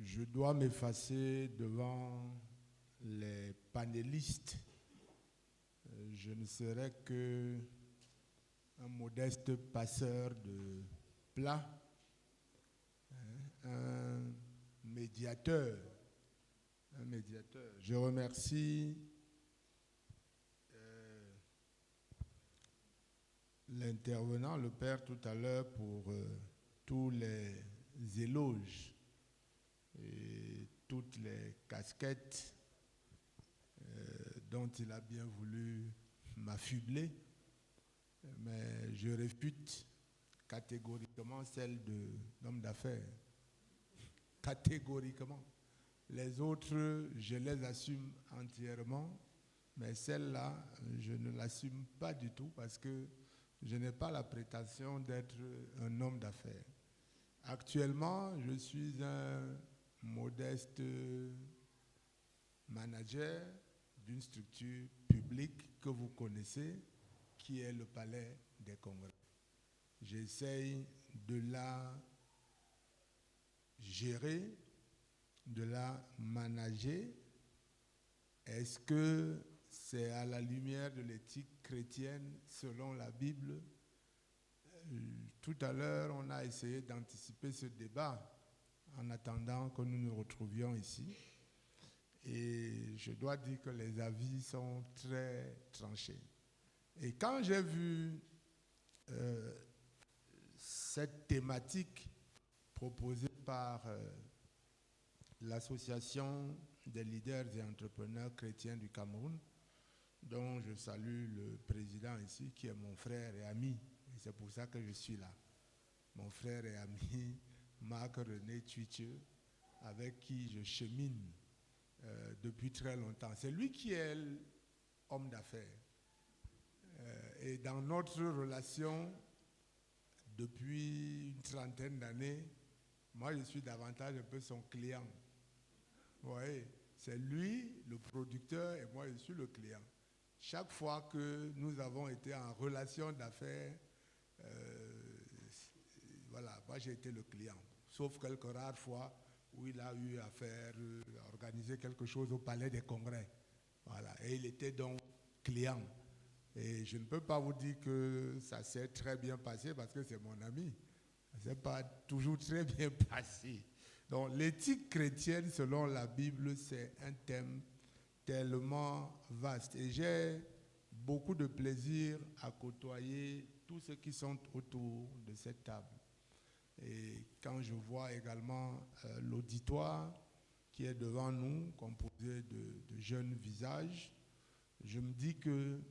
Je dois m'effacer devant les panélistes. Je ne serai que un modeste passeur de plats, un médiateur. Je remercie l'intervenant, le père, tout à l'heure, pour tous les éloges et toutes les casquettes dont il a bien voulu m'affubler, mais je réfute catégoriquement celle d'homme d'affaires. Catégoriquement. Les autres, je les assume entièrement, mais celle-là, je ne l'assume pas du tout parce que je n'ai pas la prétention d'être un homme d'affaires. Actuellement, je suis un modeste manager d'une structure publique que vous connaissez, qui est le Palais des Congrès. J'essaye de la gérer, de la manager. Est-ce que c'est à la lumière de l'éthique chrétienne selon la Bible? Tout à l'heure, on a essayé d'anticiper ce débat en attendant que nous nous retrouvions ici. Et je dois dire que les avis sont très tranchés. Et quand j'ai vu cette thématique proposée par l'Association des leaders et entrepreneurs chrétiens du Cameroun, dont je salue le président ici, qui est mon frère et ami, et c'est pour ça que je suis là. Mon frère et ami, Marc-René Tuitieux, avec qui je chemine depuis très longtemps. C'est lui qui est l'homme d'affaires. Et dans notre relation, depuis une trentaine d'années, moi je suis davantage un peu son client. Vous voyez, c'est lui le producteur et moi je suis le client. Chaque fois que nous avons été en relation d'affaires, voilà, moi j'ai été le client. Sauf quelques rares fois où il a eu à faire, à organiser quelque chose au Palais des Congrès. Voilà, et il était donc client. Et je ne peux pas vous dire que ça s'est très bien passé parce que c'est mon ami. Ça ne s'est pas toujours très bien passé. Donc l'éthique chrétienne selon la Bible, c'est un thème tellement vaste. Et j'ai beaucoup de plaisir à côtoyer tous ceux qui sont autour de cette table. Et quand je vois également l'auditoire qui est devant nous, composé de jeunes visages, je me dis que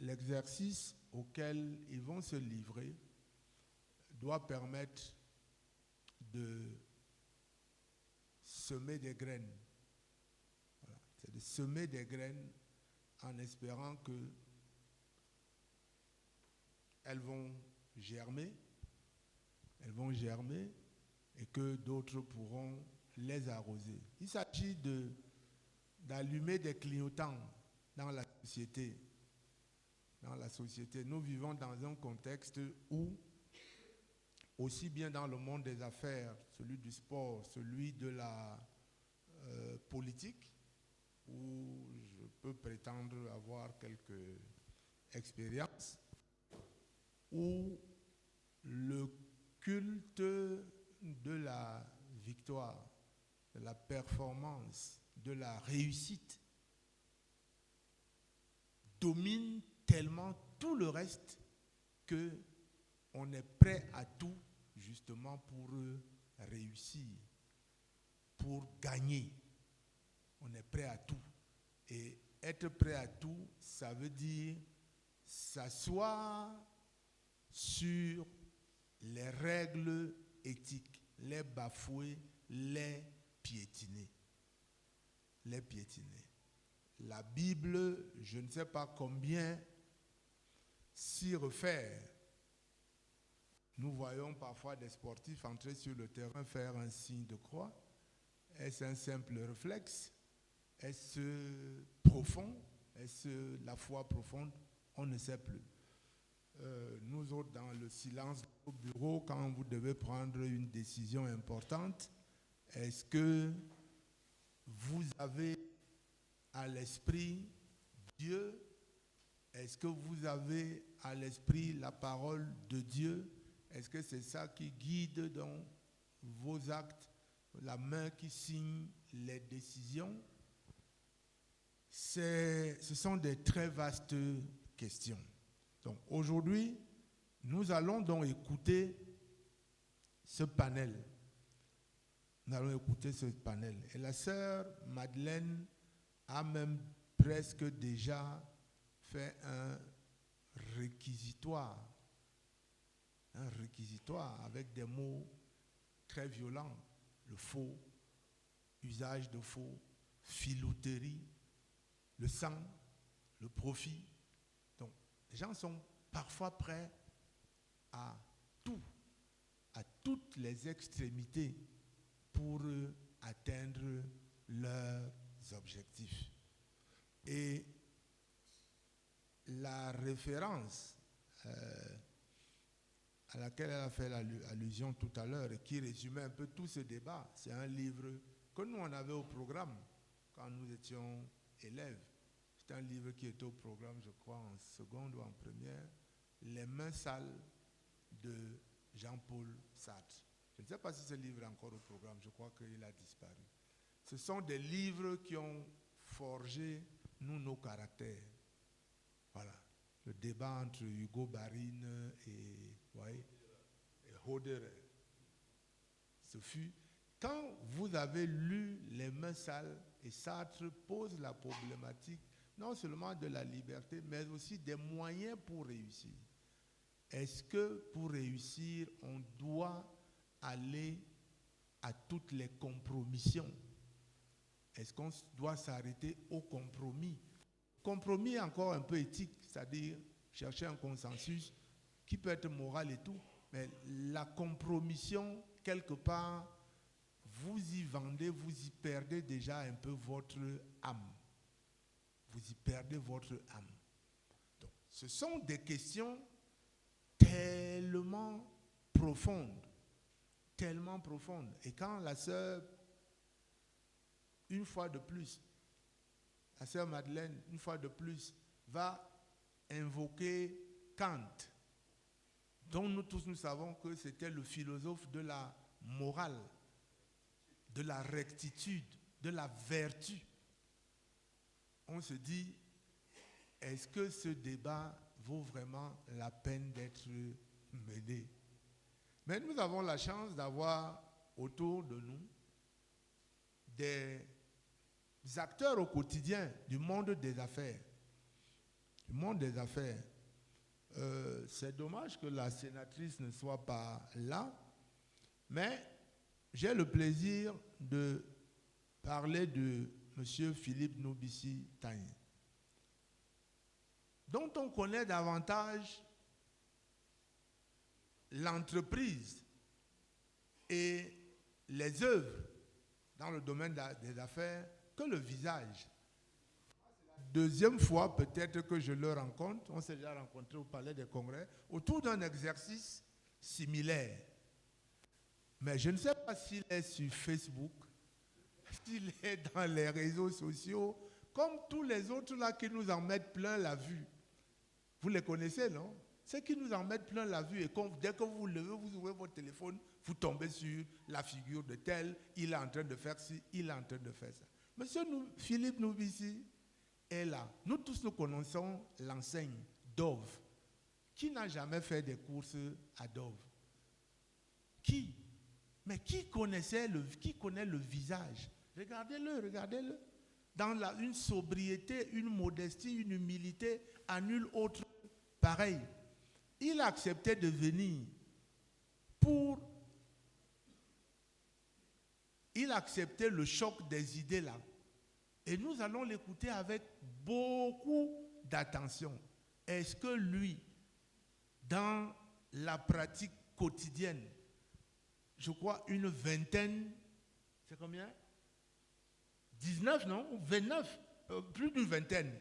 l'exercice auquel ils vont se livrer doit permettre de semer des graines. Voilà. C'est de semer des graines en espérant que elles vont germer et que d'autres pourront les arroser. Il s'agit d'allumer des clignotants dans la société. Dans la société, nous vivons dans un contexte où, aussi bien dans le monde des affaires, celui du sport, celui de la politique, où je peux prétendre avoir quelques expériences, où le culte de la victoire, de la performance, de la réussite domine tellement tout le reste que on est prêt à tout justement pour réussir, pour gagner. On est prêt à tout. Et être prêt à tout, ça veut dire s'asseoir sur les règles éthiques, les bafouer, les piétiner. Les piétiner. La Bible, je ne sais pas combien s'y refaire. Nous voyons parfois des sportifs entrer sur le terrain faire un signe de croix. Est-ce un simple réflexe? Est-ce profond? Est-ce la foi profonde? On ne sait plus. Nous autres, dans le silence au bureau, quand vous devez prendre une décision importante, est-ce que vous avez à l'esprit Dieu? Est-ce que vous avez à l'esprit la parole de Dieu? Est-ce que c'est ça qui guide dans vos actes, la main qui signe les décisions? Ce sont des très vastes questions. Donc aujourd'hui, nous allons donc écouter ce panel. Nous allons écouter ce panel. Et la sœur Madeleine a même presque déjà fait un réquisitoire avec des mots très violents, le faux, usage de faux, filouterie, le sang, le profit. Donc, les gens sont parfois prêts à tout, à toutes les extrémités pour atteindre leurs objectifs. Et la référence à laquelle elle a fait allusion tout à l'heure et qui résumait un peu tout ce débat, c'est un livre que nous on avait au programme quand nous étions élèves. C'est un livre qui était au programme, je crois, en seconde ou en première, Les mains sales de Jean-Paul Sartre. Je ne sais pas si ce livre est encore au programme, je crois qu'il a disparu. Ce sont des livres qui ont forgé, nous, nos caractères. Voilà. Le débat entre Hugo Barine et Roederer. Ce fut quand vous avez lu Les mains sales, et Sartre pose la problématique non seulement de la liberté, mais aussi des moyens pour réussir. Est-ce que pour réussir, on doit aller à toutes les compromissions? Est-ce qu'on doit s'arrêter au compromis? Compromis encore un peu éthique, c'est-à-dire chercher un consensus qui peut être moral et tout, mais la compromission, quelque part, vous y vendez, vous y perdez déjà un peu votre âme. Vous y perdez votre âme. Donc, ce sont des questions tellement profondes, tellement profondes. Et quand la sœur, une fois de plus, la sœur Madeleine, une fois de plus, va invoquer Kant, dont nous tous nous savons que c'était le philosophe de la morale, de la rectitude, de la vertu. On se dit, est-ce que ce débat vaut vraiment la peine d'être mené? Mais nous avons la chance d'avoir autour de nous des acteurs au quotidien du monde des affaires. Du monde des affaires. C'est dommage que la sénatrice ne soit pas là, mais j'ai le plaisir de parler de M. Philippe Nobissi-Taïn, dont on connaît davantage l'entreprise et les œuvres dans le domaine des affaires que le visage. deuxième fois peut-être que je le rencontre. On s'est déjà rencontré au Palais des Congrès autour d'un exercice similaire. Mais je ne sais pas s'il est sur Facebook, s'il est dans les réseaux sociaux, comme tous les autres là qui nous en mettent plein la vue. Vous les connaissez, non? Ceux qui nous en mettent plein la vue et dès que vous levez, vous ouvrez votre téléphone, vous tombez sur la figure de tel, il est en train de faire ci, il est en train de faire ça. Monsieur Philippe Noubissi est là. Nous tous nous connaissons l'enseigne Dove. Qui n'a jamais fait des courses à Dove? Qui? Mais qui connaît le visage? Regardez-le, regardez-le. Dans une sobriété, une modestie, une humilité, à nul autre pareil. Il a accepté de venir il a accepté le choc des idées là. Et nous allons l'écouter avec beaucoup d'attention. Est-ce que lui, dans la pratique quotidienne, je crois une vingtaine, c'est combien? 19, non? 29, plus d'une vingtaine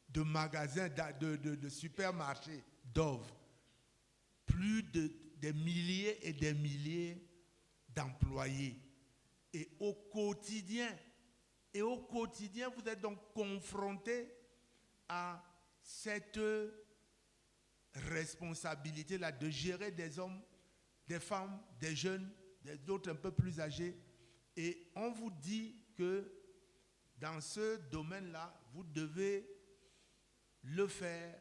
de magasins, de supermarchés Dove. Plus des milliers et des milliers d'employés. Et au quotidien, vous êtes donc confrontés à cette responsabilité-là de gérer des hommes, des femmes, des jeunes, des autres un peu plus âgés. Et on vous dit que dans ce domaine-là, vous devez le faire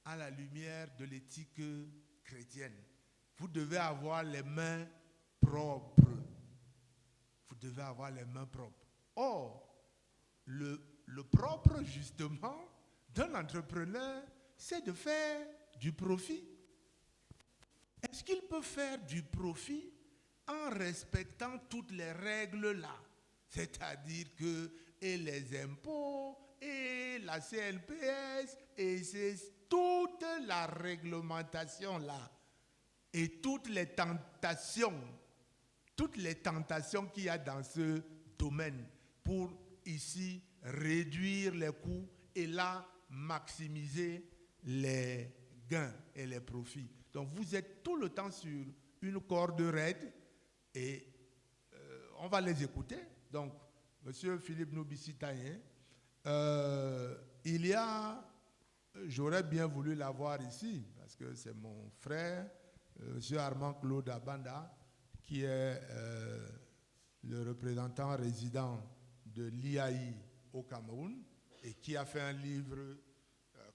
à la lumière de l'éthique chrétienne. Vous devez avoir les mains propres. Vous devez avoir les mains propres. Or, le propre, justement, d'un entrepreneur, c'est de faire du profit. Est-ce qu'il peut faire du profit en respectant toutes les règles là? C'est-à-dire que et les impôts, et la CNPS, et c'est toute la réglementation là, et toutes les tentations qu'il y a dans ce domaine pour ici réduire les coûts et là maximiser les gains et les profits. Donc vous êtes tout le temps sur une corde raide et on va les écouter. Donc, Monsieur Philippe Noubissi Taïen, j'aurais bien voulu l'avoir ici parce que c'est mon frère, Monsieur Armand Claude Abanda, qui est le représentant résident de l'IAI au Cameroun et qui a fait un livre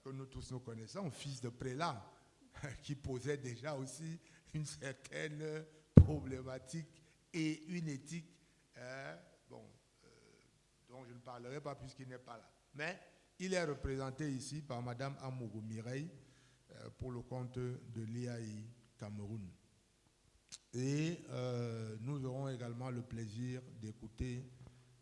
que nous tous nous connaissons, Fils de prélat, qui posait déjà aussi une certaine problématique et une éthique dont je ne parlerai pas puisqu'il n'est pas là. Mais il est représenté ici par Mme Amougou Mireille pour le compte de l'IAI Cameroun. Et nous aurons également le plaisir d'écouter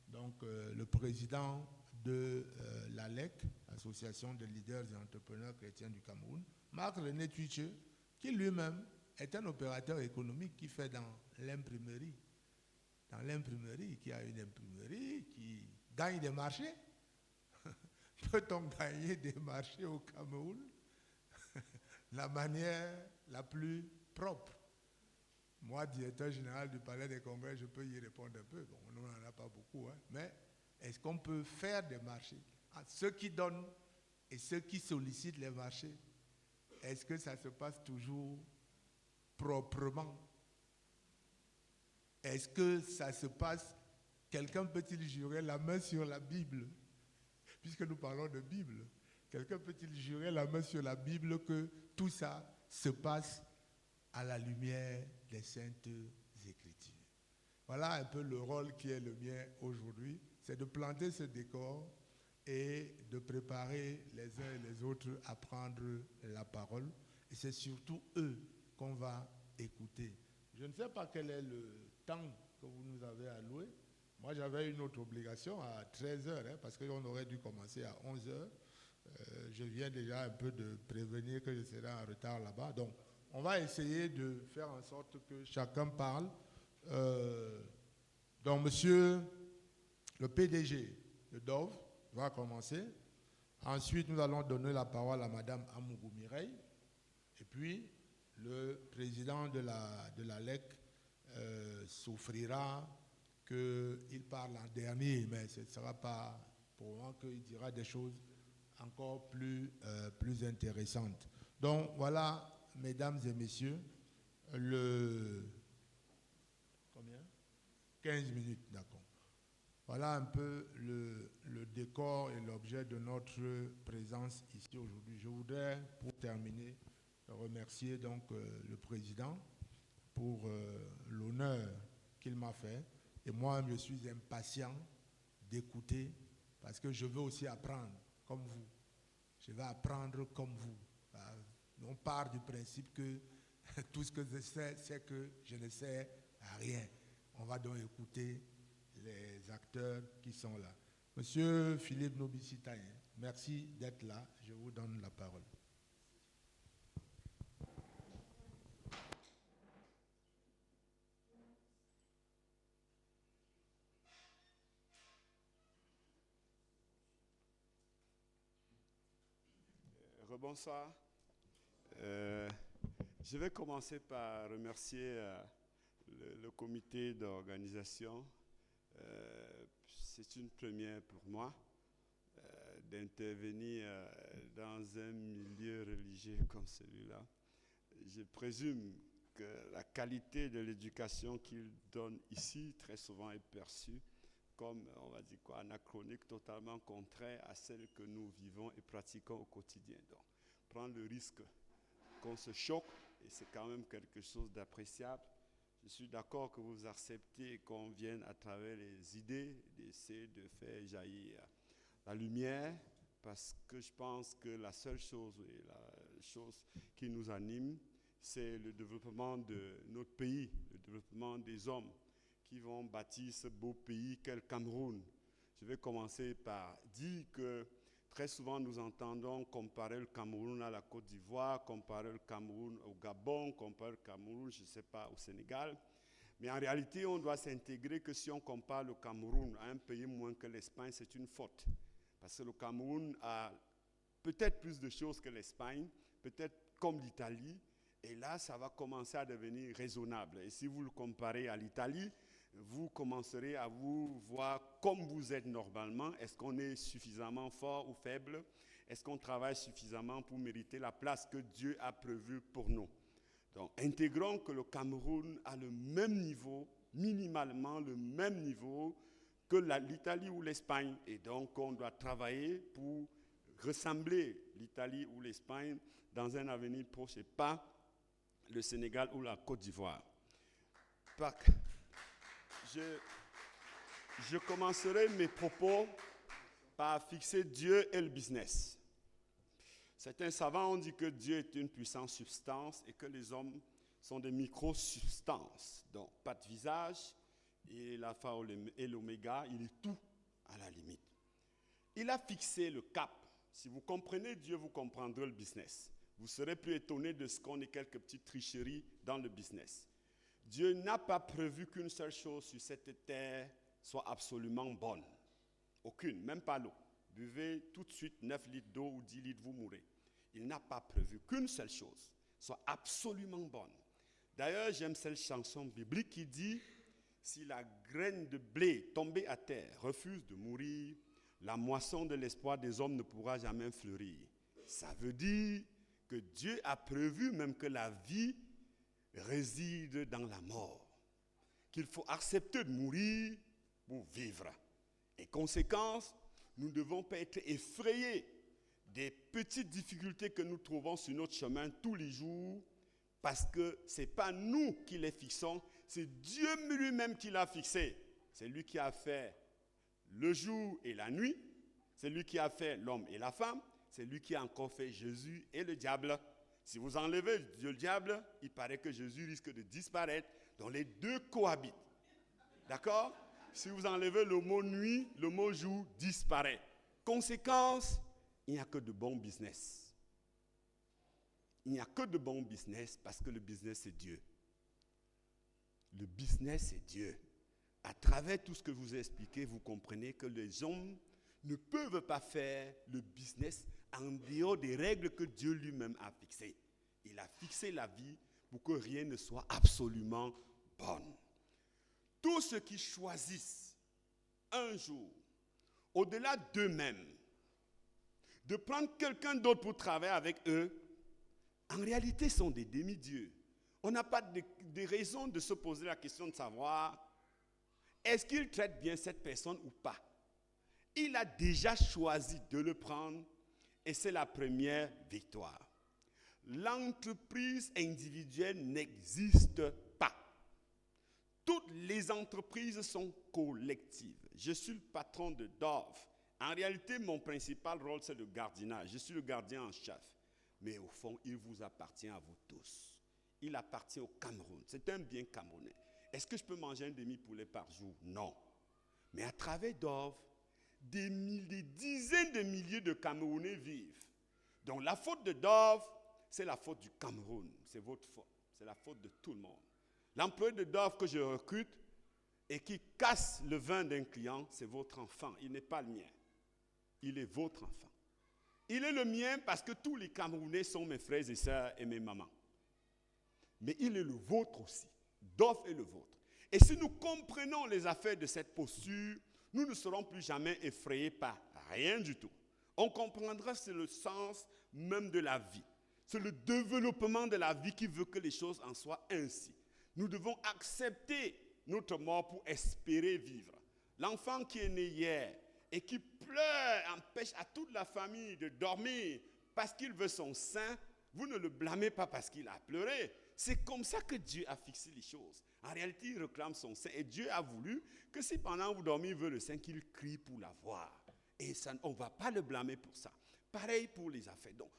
donc, le président de l'ALEC, Association des leaders et entrepreneurs chrétiens du Cameroun, Marc-René Tuiche, qui lui-même est un opérateur économique qui fait dans l'imprimerie. Dans l'imprimerie, qui a une imprimerie qui gagne des marchés. Peut-on gagner des marchés au Cameroun? La manière la plus propre. Moi, directeur général du Palais des Congrès, je peux y répondre un peu. Bon, on n'en a pas beaucoup, hein, mais est-ce qu'on peut faire des marchés? Ceux qui donnent et ceux qui sollicitent les marchés, est-ce que ça se passe toujours proprement? Est-ce que ça se passe, quelqu'un peut-il jurer la main sur la Bible? Puisque nous parlons de Bible, quelqu'un peut-il jurer la main sur la Bible que tout ça se passe à la lumière des Saintes Écritures? Voilà un peu le rôle qui est le mien aujourd'hui, c'est de planter ce décor et de préparer les uns et les autres à prendre la parole. Et c'est surtout eux qu'on va écouter. Je ne sais pas quel est le temps que vous nous avez alloué. Moi, j'avais une autre obligation à 13h, parce qu'on aurait dû commencer à 11h. Je viens déjà un peu de prévenir que je serai en retard là-bas. Donc, on va essayer de faire en sorte que chacun parle. Donc, monsieur le PDG de Dove va commencer. Ensuite, nous allons donner la parole à Madame Amougou Mireille. Et puis, le président de la LEC s'offrira qu'il parle en dernier, mais ce ne sera pas pour moi qu'il dira des choses encore plus intéressantes. Donc, voilà, mesdames et messieurs, Combien 15 minutes, d'accord. Voilà un peu le décor et l'objet de notre présence ici aujourd'hui. Je voudrais, pour terminer, remercier donc le président pour l'honneur qu'il m'a fait. Et moi, je suis impatient d'écouter parce que je veux aussi apprendre comme vous. Je vais apprendre comme vous. On part du principe que tout ce que je sais, c'est que je ne sais rien. On va donc écouter les acteurs qui sont là. Monsieur Philippe Nobisitaïen, merci d'être là. Je vous donne la parole. Rebonsoir. Je vais commencer par remercier le comité d'organisation. C'est une première pour moi d'intervenir dans un milieu religieux comme celui-là. Je présume que la qualité de l'éducation qu'il donne ici, très souvent est perçue comme, on va dire quoi, anachronique, totalement contraire à celle que nous vivons et pratiquons au quotidien. Donc, prendre le risque qu'on se choque, et c'est quand même quelque chose d'appréciable. Je suis d'accord que vous acceptez qu'on vienne à travers les idées d'essayer de faire jaillir la lumière, parce que je pense que la seule chose et la chose qui nous anime, c'est le développement de notre pays, le développement des hommes qui vont bâtir ce beau pays qu'est le Cameroun. Je vais commencer par dire que très souvent nous entendons comparer le Cameroun à la Côte d'Ivoire, comparer le Cameroun au Gabon, comparer le Cameroun, je ne sais pas, au Sénégal. Mais en réalité, on doit s'intégrer que si on compare le Cameroun à un pays moins que l'Espagne, c'est une faute. Parce que le Cameroun a peut-être plus de choses que l'Espagne, peut-être comme l'Italie, et là, ça va commencer à devenir raisonnable. Et si vous le comparez à l'Italie, vous commencerez à vous voir comme vous êtes normalement. Est-ce qu'on est suffisamment fort ou faible? Est-ce qu'on travaille suffisamment pour mériter la place que Dieu a prévue pour nous? Donc, intégrons que le Cameroun a le même niveau, minimalement le même niveau que l'Italie ou l'Espagne. Et donc, on doit travailler pour ressembler l'Italie ou l'Espagne dans un avenir proche et pas le Sénégal ou la Côte d'Ivoire. Je commencerai mes propos par fixer Dieu et le business. Certains savants ont dit que Dieu est une puissante substance et que les hommes sont des micro-substances. Donc, pas de visage, il est l'alpha et l'oméga, il est tout à la limite. Il a fixé le cap. Si vous comprenez Dieu, vous comprendrez le business. Vous serez plus étonné de ce qu'on ait quelques petites tricheries dans le business. Dieu n'a pas prévu qu'une seule chose sur cette terre soit absolument bonne. Aucune, même pas l'eau. Buvez tout de suite 9 litres d'eau ou 10 litres, vous mourrez. Il n'a pas prévu qu'une seule chose soit absolument bonne. D'ailleurs, j'aime cette chanson biblique qui dit « Si la graine de blé tombée à terre refuse de mourir, la moisson de l'espoir des hommes ne pourra jamais fleurir. » Ça veut dire que Dieu a prévu même que la vie réside dans la mort, qu'il faut accepter de mourir pour vivre. Et conséquence, nous ne devons pas être effrayés des petites difficultés que nous trouvons sur notre chemin tous les jours, parce que ce n'est pas nous qui les fixons, c'est Dieu lui-même qui l'a fixé. C'est lui qui a fait le jour et la nuit, c'est lui qui a fait l'homme et la femme, c'est lui qui a encore fait Jésus et le diable. Si vous enlevez Dieu et le diable, il paraît que Jésus risque de disparaître, donc les deux cohabitent. D'accord? Si vous enlevez le mot nuit, le mot jour disparaît. Conséquence, il n'y a que de bons business. Il n'y a que de bons business parce que le business c'est Dieu. Le business c'est Dieu. À travers tout ce que je vous ai expliqué, vous comprenez que les hommes ne peuvent pas faire le business en dehors des règles que Dieu lui-même a fixées. Il a fixé la vie pour que rien ne soit absolument bon. Tous ceux qui choisissent un jour, au-delà d'eux-mêmes, de prendre quelqu'un d'autre pour travailler avec eux, en réalité sont des demi-dieux. On n'a pas de raison de se poser la question de savoir est-ce qu'il traite bien cette personne ou pas. Il a déjà choisi de le prendre et c'est la première victoire. L'entreprise individuelle n'existe pas. Toutes les entreprises sont collectives. Je suis le patron de Dove. En réalité, mon principal rôle, c'est le gardiennage. Je suis le gardien en chef. Mais au fond, il vous appartient à vous tous. Il appartient au Cameroun. C'est un bien camerounais. Est-ce que je peux manger un demi-poulet par jour? Non. Mais à travers Dove, des dizaines de milliers de Camerounais vivent. Donc la faute de Dove, c'est la faute du Cameroun. C'est votre faute. C'est la faute de tout le monde. L'employé de Dove que je recrute et qui casse le vin d'un client, c'est votre enfant. Il n'est pas le mien. Il est votre enfant. Il est le mien parce que tous les Camerounais sont mes frères et sœurs et mes mamans. Mais il est le vôtre aussi. Dove est le vôtre. Et si nous comprenons les affaires de cette posture, nous ne serons plus jamais effrayés par rien du tout. On comprendra c'est le sens même de la vie. C'est le développement de la vie qui veut que les choses en soient ainsi. Nous devons accepter notre mort pour espérer vivre. L'enfant qui est né hier et qui pleure empêche à toute la famille de dormir parce qu'il veut son sein, vous ne le blâmez pas parce qu'il a pleuré. C'est comme ça que Dieu a fixé les choses. En réalité, il réclame son sein. Et Dieu a voulu que si pendant que vous dormez, il veut le sein, qu'il crie pour l'avoir. Et ça, on ne va pas le blâmer pour ça. Pareil pour les affaires. Donc,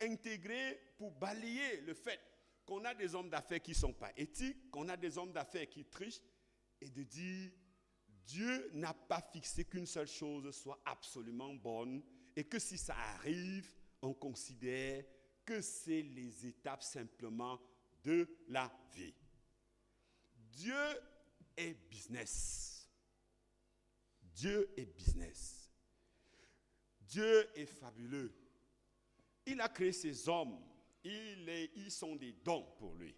intégrer pour balayer le fait qu'on a des hommes d'affaires qui ne sont pas éthiques, qu'on a des hommes d'affaires qui trichent, et de dire, Dieu n'a pas fixé qu'une seule chose soit absolument bonne, et que si ça arrive, on considère que c'est les étapes simplement de la vie. Dieu est business. Dieu est business. Dieu est fabuleux. Il a créé ces hommes. Ils sont des dons pour lui.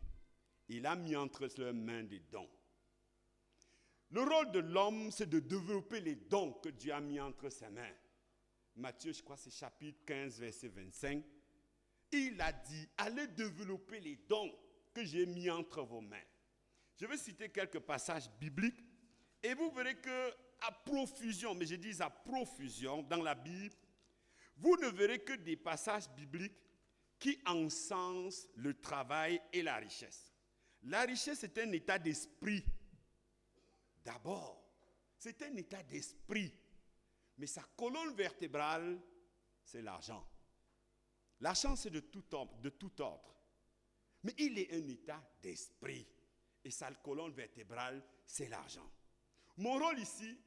Il a mis entre leurs mains des dons. Le rôle de l'homme, c'est de développer les dons que Dieu a mis entre ses mains. Matthieu, je crois, c'est chapitre 15, verset 25. Il a dit, allez développer les dons que j'ai mis entre vos mains. Je vais citer quelques passages bibliques et vous verrez que à profusion, mais je dis à profusion dans la Bible, vous ne verrez que des passages bibliques qui encensent le travail et la richesse. La richesse est un état d'esprit. D'abord, c'est un état d'esprit. Mais sa colonne vertébrale, c'est l'argent. L'argent, c'est de tout ordre. Mais il est un état d'esprit. Et sa colonne vertébrale, c'est l'argent. Mon rôle ici,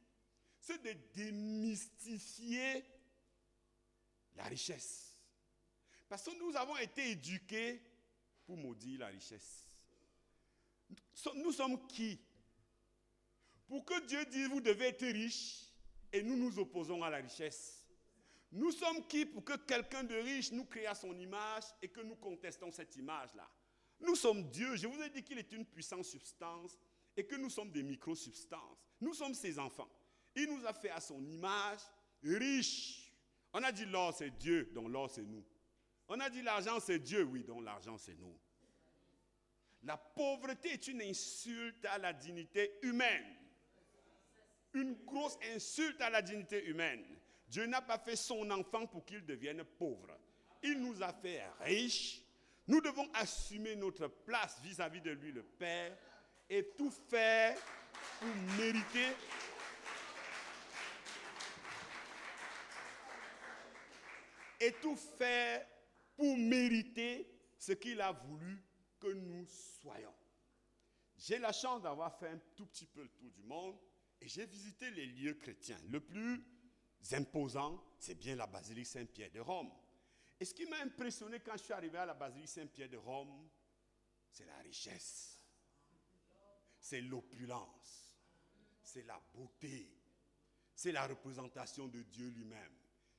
c'est de démystifier la richesse. Parce que nous avons été éduqués pour maudire la richesse. Nous sommes qui? Pour que Dieu dise, vous devez être riche, et nous nous opposons à la richesse. Nous sommes qui pour que quelqu'un de riche nous crée à son image et que nous contestons cette image-là? Nous sommes Dieu. Je vous ai dit qu'il est une puissante substance et que nous sommes des micro-substances. Nous sommes ses enfants. Il nous a fait à son image riche. On a dit l'or c'est Dieu, donc l'or c'est nous. On a dit l'argent c'est Dieu, oui, donc l'argent c'est nous. La pauvreté est une insulte à la dignité humaine. Une grosse insulte à la dignité humaine. Dieu n'a pas fait son enfant pour qu'il devienne pauvre. Il nous a fait riches. Nous devons assumer notre place vis-à-vis de lui, le Père, et tout faire pour mériter ce qu'il a voulu que nous soyons. J'ai la chance d'avoir fait un tout petit peu le tour du monde et j'ai visité les lieux chrétiens. Le plus imposant, c'est bien la basilique Saint-Pierre de Rome. Et ce qui m'a impressionné quand je suis arrivé à la basilique Saint-Pierre de Rome, c'est la richesse, c'est l'opulence, c'est la beauté, c'est la représentation de Dieu lui-même.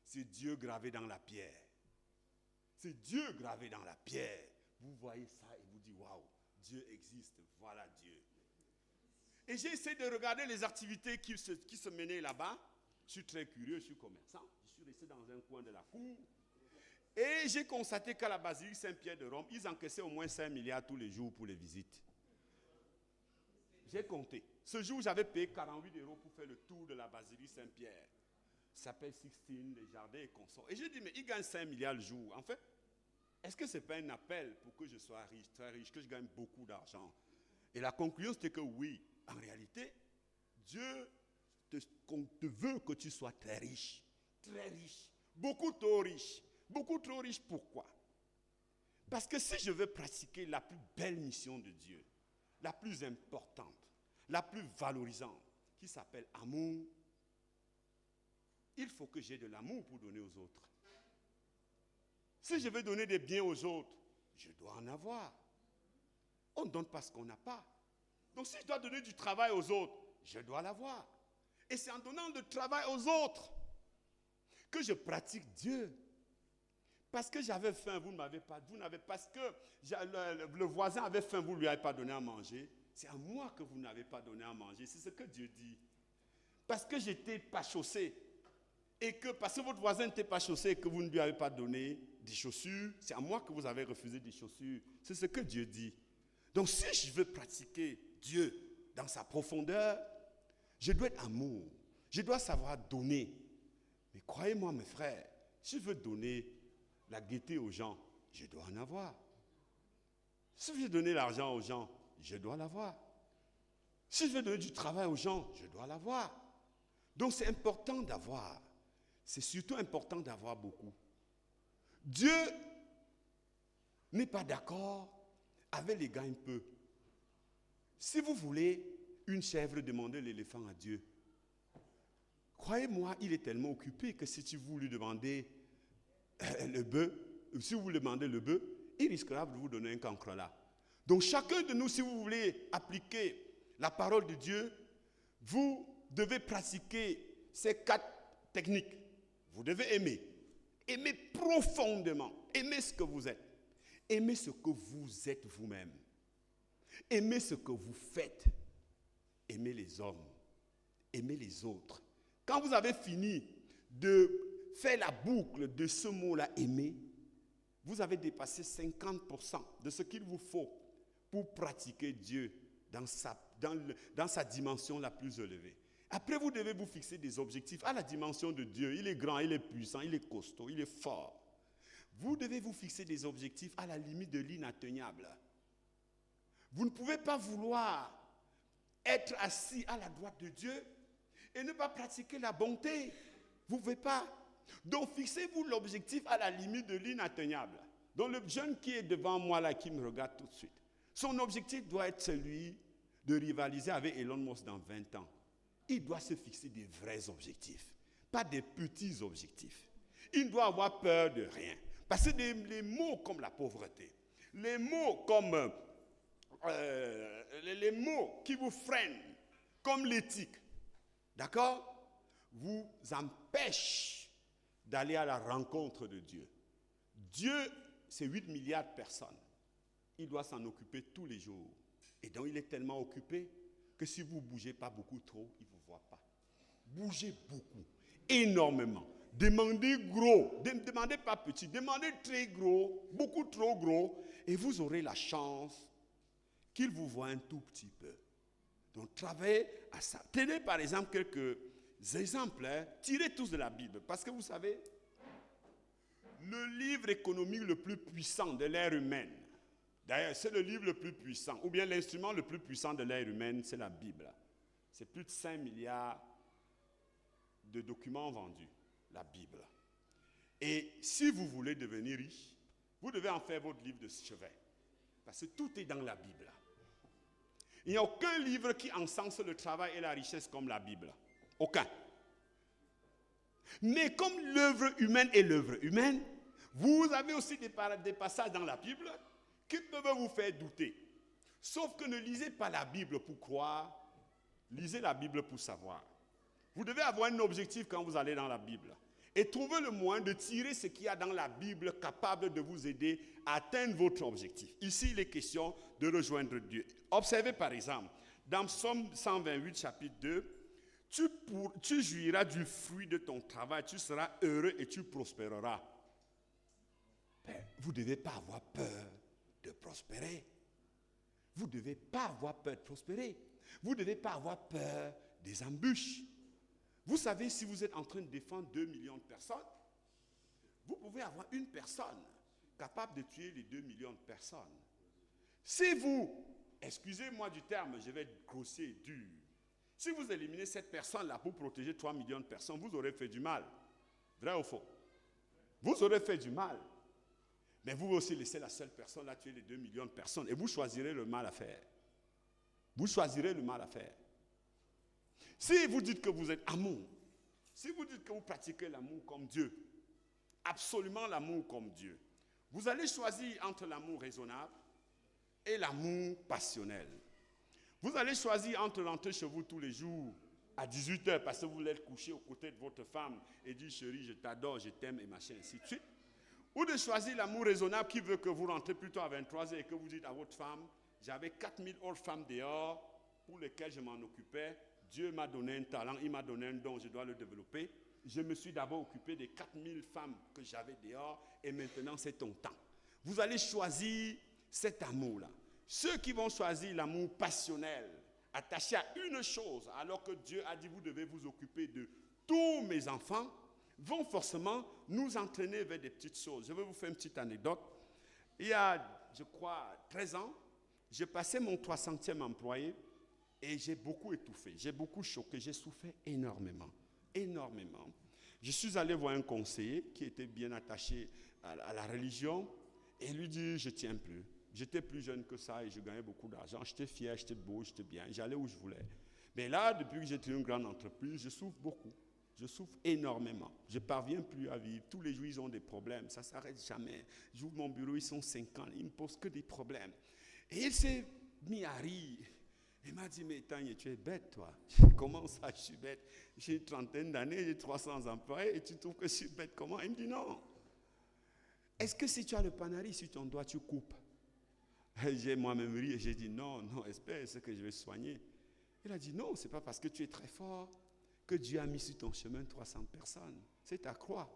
C'est Dieu gravé dans la pierre. C'est Dieu gravé dans la pierre. Vous voyez ça et vous dites, waouh, Dieu existe, voilà Dieu. Et j'ai essayé de regarder les activités qui se menaient là-bas. Je suis très curieux, je suis commerçant. Je suis resté dans un coin de la cour. Et j'ai constaté qu'à la basilique Saint-Pierre de Rome, ils encaissaient au moins 5 milliards tous les jours pour les visites. J'ai compté. Ce jour, j'avais payé 48 € pour faire le tour de la basilique Saint-Pierre. Ça s'appelle Sixtine, les jardins et consorts. Et j'ai dit, mais ils gagnent 5 milliards le jour. En fait, est-ce que ce n'est pas un appel pour que je sois riche, très riche, que je gagne beaucoup d'argent? Et la conclusion, c'était que oui, en réalité, Dieu te veut que tu sois très riche, beaucoup trop riche. Beaucoup trop riche, pourquoi? Parce que si je veux pratiquer la plus belle mission de Dieu, la plus importante, la plus valorisante, qui s'appelle amour, il faut que j'ai de l'amour pour donner aux autres. Si je veux donner des biens aux autres, je dois en avoir. On ne donne pas ce qu'on n'a pas. Donc si je dois donner du travail aux autres, je dois l'avoir. Et c'est en donnant du travail aux autres que je pratique Dieu. Parce que j'avais faim, vous n'avez pas, parce que le voisin avait faim, vous ne lui avez pas donné à manger. C'est à moi que vous n'avez pas donné à manger. C'est ce que Dieu dit. Parce que j'étais pas chaussé. Et que parce que votre voisin n'était pas chaussé et que vous ne lui avez pas donné des chaussures, c'est à moi que vous avez refusé des chaussures. C'est ce que Dieu dit. Donc si je veux pratiquer Dieu dans sa profondeur, je dois être amour. Je dois savoir donner. Mais croyez-moi, mes frères, si je veux donner la gaieté aux gens, je dois en avoir. Si je veux donner l'argent aux gens, je dois l'avoir. Si je veux donner du travail aux gens, je dois l'avoir. Donc c'est important d'avoir. C'est surtout important d'avoir beaucoup. Dieu n'est pas d'accord avec les gars un peu. Si vous voulez une chèvre, demandez l'éléphant à Dieu. Croyez-moi, il est tellement occupé que si vous lui demandez le bœuf, si vous lui demandez le bœuf, il risquera de vous donner un cancre là. Donc chacun de nous, si vous voulez appliquer la parole de Dieu, vous devez pratiquer ces 4 techniques. Vous devez aimer. Aimer profondément. Aimer ce que vous êtes. Aimer ce que vous êtes vous-même. Aimer ce que vous faites. Aimer les hommes. Aimer les autres. Quand vous avez fini de faire la boucle de ce mot-là, aimer, vous avez dépassé 50% de ce qu'il vous faut pour pratiquer Dieu dans sa dimension la plus élevée. Après, vous devez vous fixer des objectifs à la dimension de Dieu. Il est grand, il est puissant, il est costaud, il est fort. Vous devez vous fixer des objectifs à la limite de l'inatteignable. Vous ne pouvez pas vouloir être assis à la droite de Dieu et ne pas pratiquer la bonté. Vous ne pouvez pas. Donc, fixez-vous l'objectif à la limite de l'inatteignable. Donc, le jeune qui est devant moi, là, qui me regarde tout de suite, son objectif doit être celui de rivaliser avec Elon Musk dans 20 ans. Il doit se fixer des vrais objectifs, pas des petits objectifs. Il doit avoir peur de rien. Parce que les mots comme la pauvreté, les mots comme les mots qui vous freinent, comme l'éthique, d'accord, vous empêchent d'aller à la rencontre de Dieu. Dieu, c'est 8 milliards de personnes. Il doit s'en occuper tous les jours. Et donc, il est tellement occupé que si vous ne bougez pas beaucoup trop, il ne vous voit pas. Bougez beaucoup, énormément. Demandez gros, demandez pas petit, demandez très gros, beaucoup trop gros, et vous aurez la chance qu'il vous voie un tout petit peu. Donc, travaillez à ça. Tenez par exemple quelques exemples, tirez tous de la Bible, parce que vous savez, le livre économique le plus puissant de l'ère humaine, d'ailleurs, c'est le livre le plus puissant, ou bien l'instrument le plus puissant de l'ère humaine, c'est la Bible. C'est plus de 5 milliards de documents vendus, la Bible. Et si vous voulez devenir riche, vous devez en faire votre livre de chevet. Parce que tout est dans la Bible. Il n'y a aucun livre qui encense le travail et la richesse comme la Bible. Aucun. Mais comme l'œuvre humaine est l'œuvre humaine, vous avez aussi des passages dans la Bible qui peuvent vous faire douter. Sauf que ne lisez pas la Bible pour croire, lisez la Bible pour savoir. Vous devez avoir un objectif quand vous allez dans la Bible. Et trouver le moyen de tirer ce qu'il y a dans la Bible capable de vous aider à atteindre votre objectif. Ici, il est question de rejoindre Dieu. Observez par exemple, dans Psaume 128, chapitre 2, tu jouiras du fruit de ton travail, tu seras heureux et tu prospéreras. Mais vous ne devez pas avoir peur de prospérer. Vous ne devez pas avoir peur de prospérer. Vous ne devez pas avoir peur des embûches. Vous savez, si vous êtes en train de défendre 2 millions de personnes, vous pouvez avoir une personne capable de tuer les 2 millions de personnes. Si vous, excusez-moi du terme, je vais être grossier et dur, si vous éliminez cette personne-là pour protéger 3 millions de personnes, vous aurez fait du mal. Vrai ou faux? Vous aurez fait du mal. Mais vous aussi laisser la seule personne là tuer les 2 millions de personnes et vous choisirez le mal à faire. Vous choisirez le mal à faire. Si vous dites que vous êtes amour, si vous dites que vous pratiquez l'amour comme Dieu, absolument l'amour comme Dieu, vous allez choisir entre l'amour raisonnable et l'amour passionnel. Vous allez choisir entre rentrer chez vous tous les jours à 18h parce que vous voulez être couché aux côtés de votre femme et dire chérie, je t'adore, je t'aime et machin, ainsi de suite. Ou de choisir l'amour raisonnable qui veut que vous rentrez plutôt à 23h et que vous dites à votre femme, j'avais 4000 autres femmes dehors pour lesquelles je m'en occupais. Dieu m'a donné un talent, il m'a donné un don, je dois le développer. Je me suis d'abord occupé des 4000 femmes que j'avais dehors et maintenant c'est ton temps. Vous allez choisir cet amour-là. Ceux qui vont choisir l'amour passionnel, attaché à une chose, alors que Dieu a dit vous devez vous occuper de tous mes enfants, vont forcément nous entraîner vers des petites choses. Je vais vous faire une petite anecdote. Il y a, je crois, 13 ans, j'ai passé mon 300e employé et j'ai beaucoup étouffé, j'ai beaucoup choqué, j'ai souffert énormément, énormément. Je suis allé voir un conseiller qui était bien attaché à la religion et lui dit, je ne tiens plus. J'étais plus jeune que ça et je gagnais beaucoup d'argent. J'étais fier, j'étais beau, j'étais bien, j'allais où je voulais. Mais là, depuis que j'ai tenu une grande entreprise, je souffre beaucoup. Je souffre énormément. Je ne parviens plus à vivre. Tous les jours, ils ont des problèmes. Ça ne s'arrête jamais. J'ouvre mon bureau, ils sont 50. Ils ne me posent que des problèmes. Et il s'est mis à rire. Il m'a dit, mais Tanya, tu es bête, toi. Comment ça, je suis bête? J'ai une trentaine d'années, j'ai 300 employés et tu trouves que je suis bête. Comment? Il me dit, non. Est-ce que si tu as le panari sur ton doigt, tu coupes? J'ai moi-même ri et j'ai dit, non, espère, c'est que je vais soigner. Il a dit, non, ce n'est pas parce que tu es très fort que Dieu a mis sur ton chemin 300 personnes. C'est ta croix.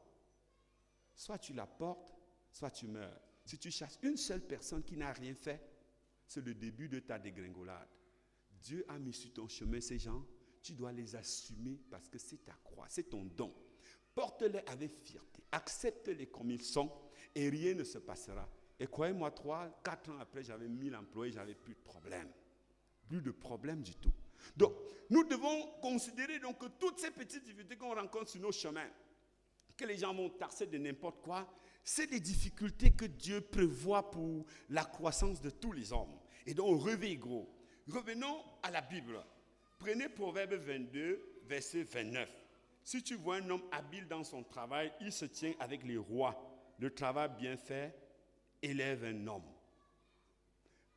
Soit tu la portes, soit tu meurs. Si tu chasses une seule personne qui n'a rien fait, c'est le début de ta dégringolade. Dieu a mis sur ton chemin ces gens, tu dois les assumer parce que c'est ta croix, c'est ton don. Porte-les avec fierté, accepte-les comme ils sont et rien ne se passera. Et croyez-moi, 3-4 ans après, j'avais 1000 employés, j'avais plus de problème. Plus de problème du tout. Donc, nous devons considérer donc que toutes ces petites difficultés qu'on rencontre sur nos chemins, que les gens vont tarser de n'importe quoi, c'est des difficultés que Dieu prévoit pour la croissance de tous les hommes. Et donc, réveille gros. Revenons à la Bible. Prenez Proverbe 22, verset 29. Si tu vois un homme habile dans son travail, il se tient avec les rois. Le travail bien fait élève un homme.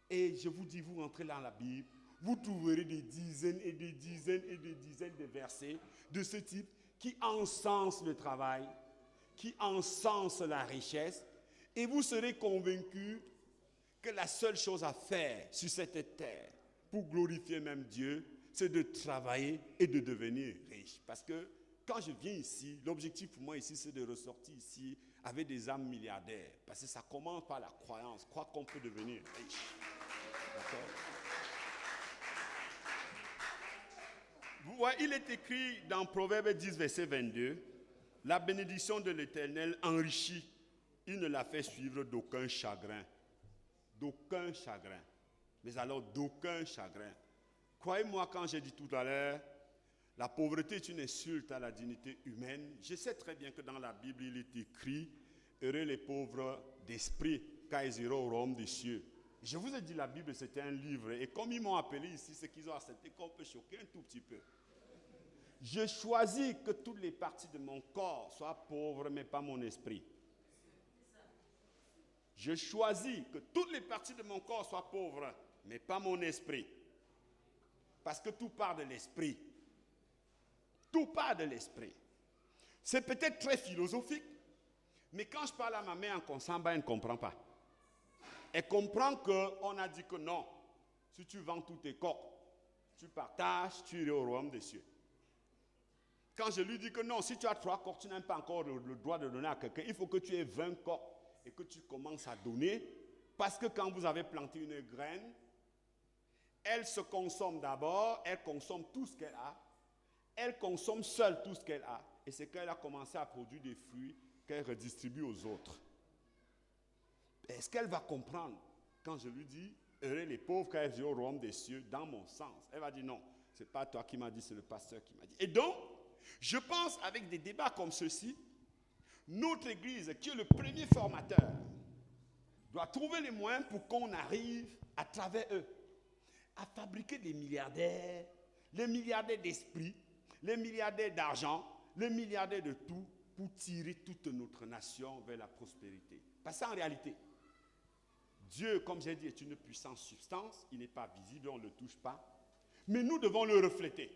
Et je vous dis, vous rentrez dans la Bible, vous trouverez des dizaines et des dizaines et des dizaines de versets de ce type qui encensent le travail, qui encensent la richesse, et vous serez convaincus que la seule chose à faire sur cette terre, pour glorifier même Dieu, c'est de travailler et de devenir riche. Parce que quand je viens ici, l'objectif pour moi ici, c'est de ressortir ici avec des âmes milliardaires. Parce que ça commence par la croyance, croire qu'on peut devenir riche. D'accord? Vous voyez, il est écrit dans Proverbe 10, verset 22, « La bénédiction de l'Éternel enrichit, il ne la fait suivre d'aucun chagrin. » D'aucun chagrin. Mais alors, d'aucun chagrin. Croyez-moi, quand j'ai dit tout à l'heure, la pauvreté est une insulte à la dignité humaine. Je sais très bien que dans la Bible, il est écrit « Heureux les pauvres d'esprit, car ils iront au royaume des cieux. » Je vous ai dit, la Bible, c'était un livre. Et comme ils m'ont appelé ici, c'est qu'ils ont accepté qu'on peut choquer un tout petit peu. Je choisis que toutes les parties de mon corps soient pauvres, mais pas mon esprit. Je choisis que toutes les parties de mon corps soient pauvres, mais pas mon esprit. Parce que tout part de l'esprit. Tout part de l'esprit. C'est peut-être très philosophique, mais quand je parle à ma mère en consamba, elle ne comprend pas. Elle comprend qu'on a dit que non, si tu vends tous tes coqs, tu partages, tu iras au royaume des cieux. Quand je lui dis que non, si tu as 3 coqs, tu n'as pas encore le droit de donner à quelqu'un, il faut que tu aies 20 coqs et que tu commences à donner, parce que quand vous avez planté une graine, elle se consomme d'abord, elle consomme tout ce qu'elle a, elle consomme seule tout ce qu'elle a, et c'est qu'elle a commencé à produire des fruits qu'elle redistribue aux autres. Est-ce qu'elle va comprendre quand je lui dis heureux les pauvres quand elles iront au royaume des cieux dans mon sens? Elle va dire non, ce n'est pas toi qui m'as dit, c'est le pasteur qui m'a dit. Et donc, je pense avec des débats comme ceux-ci, notre Église, qui est le premier formateur, doit trouver les moyens pour qu'on arrive à travers eux à fabriquer des milliardaires, les milliardaires d'esprit, les milliardaires d'argent, les milliardaires de tout, pour tirer toute notre nation vers la prospérité. Parce qu'en réalité, Dieu, comme j'ai dit, est une puissante substance, il n'est pas visible, on ne le touche pas, mais nous devons le refléter.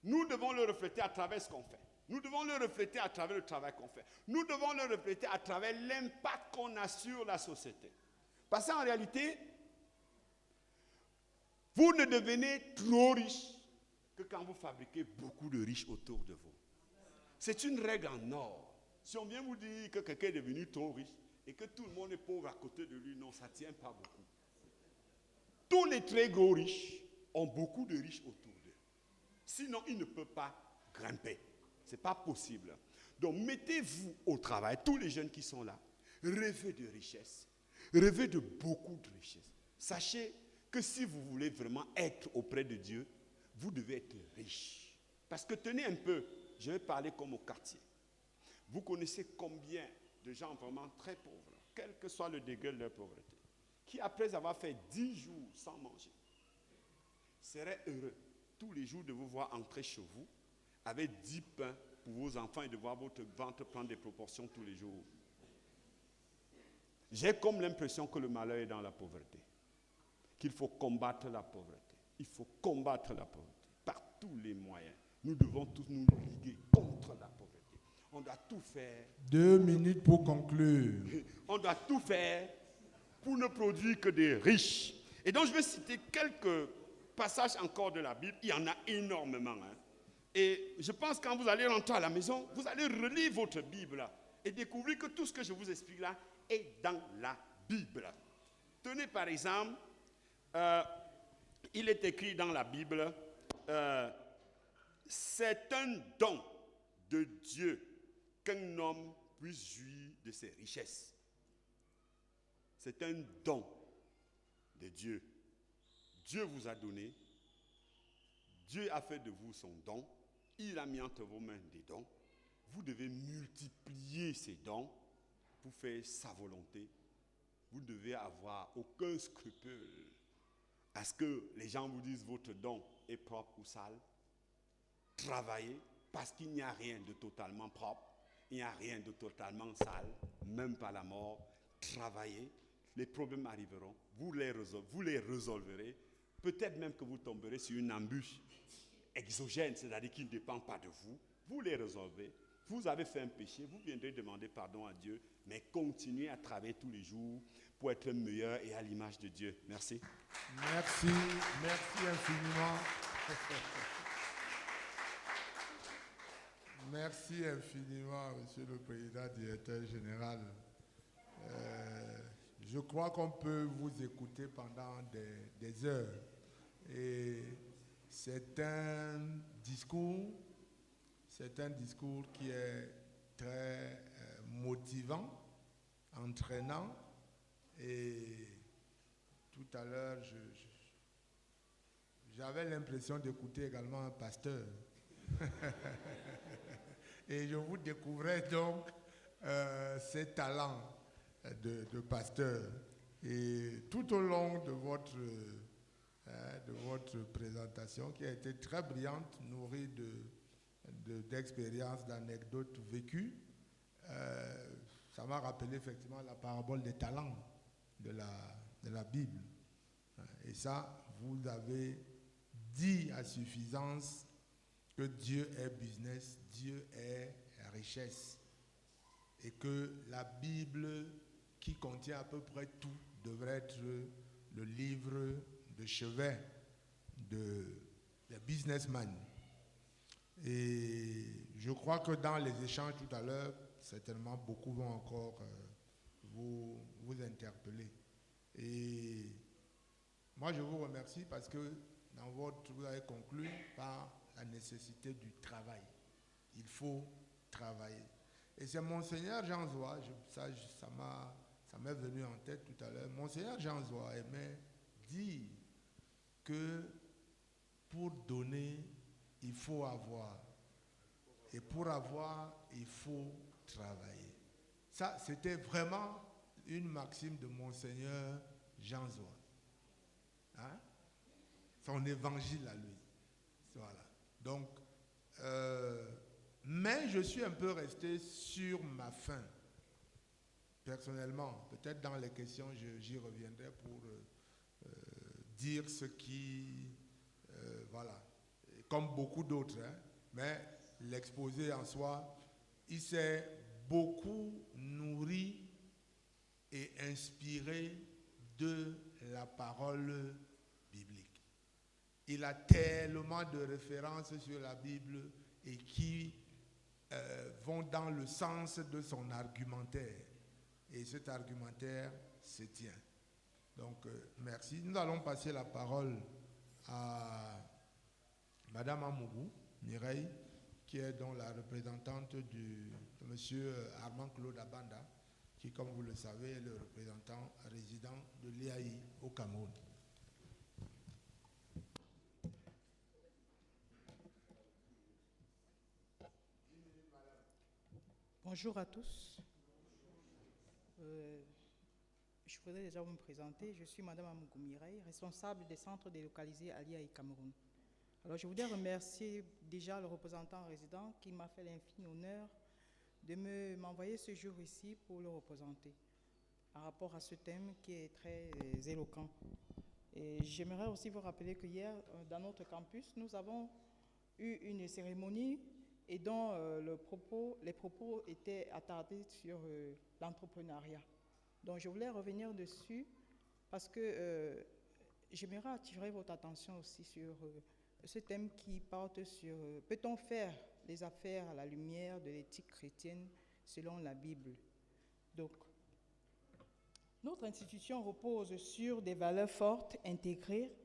Nous devons le refléter à travers ce qu'on fait. Nous devons le refléter à travers le travail qu'on fait. Nous devons le refléter à travers l'impact qu'on a sur la société. Parce qu'en réalité, vous ne devenez trop riche que quand vous fabriquez beaucoup de riches autour de vous. C'est une règle en or. Si on vient vous dire que quelqu'un est devenu trop riche et que tout le monde est pauvre à côté de lui, non, ça ne tient pas beaucoup. Tous les très gros riches ont beaucoup de riches autour d'eux. Sinon, ils ne peuvent pas grimper. Ce n'est pas possible. Donc, mettez-vous au travail, tous les jeunes qui sont là, rêvez de richesse, rêvez de beaucoup de richesse. Sachez que si vous voulez vraiment être auprès de Dieu, vous devez être riche. Parce que tenez un peu, je vais parler comme au quartier. Vous connaissez combien de gens vraiment très pauvres, quel que soit le degré de leur pauvreté, qui après avoir fait 10 jours sans manger, seraient heureux tous les jours de vous voir entrer chez vous avec 10 pains pour vos enfants et de voir votre ventre prendre des proportions tous les jours. J'ai comme l'impression que le malheur est dans la pauvreté, qu'il faut combattre la pauvreté. Il faut combattre la pauvreté par tous les moyens. Nous devons tous nous liguer contre la pauvreté. On doit tout faire. 2 minutes pour conclure. On doit tout faire pour ne produire que des riches. Et donc je vais citer quelques passages encore de la Bible. Il y en a énormément. Et je pense que quand vous allez rentrer à la maison, vous allez relire votre Bible là, et découvrir que tout ce que je vous explique là est dans la Bible. Tenez par exemple, il est écrit dans la Bible, c'est un don de Dieu qu'un homme puisse jouir de ses richesses. C'est un don de Dieu. Dieu vous a donné, Dieu a fait de vous son don, il a mis entre vos mains des dons. Vous devez multiplier ces dons pour faire sa volonté. Vous ne devez avoir aucun scrupule à ce que les gens vous disent votre don est propre ou sale. Travaillez parce qu'il n'y a rien de totalement propre, il n'y a rien de totalement sale, même pas la mort. Travaillez, les problèmes arriveront, vous les résolverez. Peut-être même que vous tomberez sur une embûche exogène, c'est-à-dire qui ne dépend pas de vous. Vous les résolvez. Vous avez fait un péché, vous viendrez demander pardon à Dieu, mais continuez à travailler tous les jours pour être meilleur et à l'image de Dieu. Merci. Merci infiniment. Merci infiniment, Monsieur le Président, Directeur Général. Je crois qu'on peut vous écouter pendant des heures. Et c'est un discours qui est très motivant, entraînant. Et tout à l'heure, j'avais l'impression d'écouter également un pasteur. Et je vous découvrais donc ces talents de pasteur. Et tout au long de votre présentation, qui a été très brillante, nourrie d'expériences, d'anecdotes vécues, ça m'a rappelé effectivement la parabole des talents de la Bible. Et ça, vous avez dit à suffisance que que Dieu est business, Dieu est richesse. Et que la Bible, qui contient à peu près tout, devrait être le livre de chevet des businessmen. Et je crois que dans les échanges tout à l'heure, certainement beaucoup vont encore vous interpeller. Et moi, je vous remercie parce que vous avez conclu par la nécessité du travail. Il faut travailler. Et c'est Monseigneur Jean Zoa, ça m'est venu en tête tout à l'heure. Monseigneur Jean Zoa aimait dire que pour donner, il faut avoir. Et pour avoir, il faut travailler. Ça, c'était vraiment une maxime de Monseigneur Jean Zoa. Hein? Son évangile à lui. Voilà. Donc, mais je suis un peu resté sur ma faim. Personnellement, peut-être dans les questions, j'y reviendrai pour dire ce qui, voilà, comme beaucoup d'autres, hein, mais l'exposé en soi, il s'est beaucoup nourri et inspiré de la parole biblique. Il a tellement de références sur la Bible et qui vont dans le sens de son argumentaire. Et cet argumentaire se tient. Donc, merci. Nous allons passer la parole à Madame Amougou, Mireille, qui est donc la représentante de M. Armand Claude Abanda, qui, comme vous le savez, est le représentant résident de l'IAI au Cameroun. Bonjour à tous. Je voudrais déjà vous présenter. Je suis Madame Amougou Mireille, responsable des centres délocalisés à l'IAI Cameroun. Alors, je voudrais remercier déjà le représentant résident qui m'a fait l'infini honneur de m'envoyer ce jour ici pour le représenter par rapport à ce thème qui est très éloquent. Et j'aimerais aussi vous rappeler que hier, dans notre campus, nous avons eu une cérémonie et dont les propos étaient attardés sur l'entrepreneuriat. Donc je voulais revenir dessus parce que j'aimerais attirer votre attention aussi sur ce thème qui porte sur peut-on faire les affaires à la lumière de l'éthique chrétienne selon la Bible. Donc, notre institution repose sur des valeurs fortes intégrées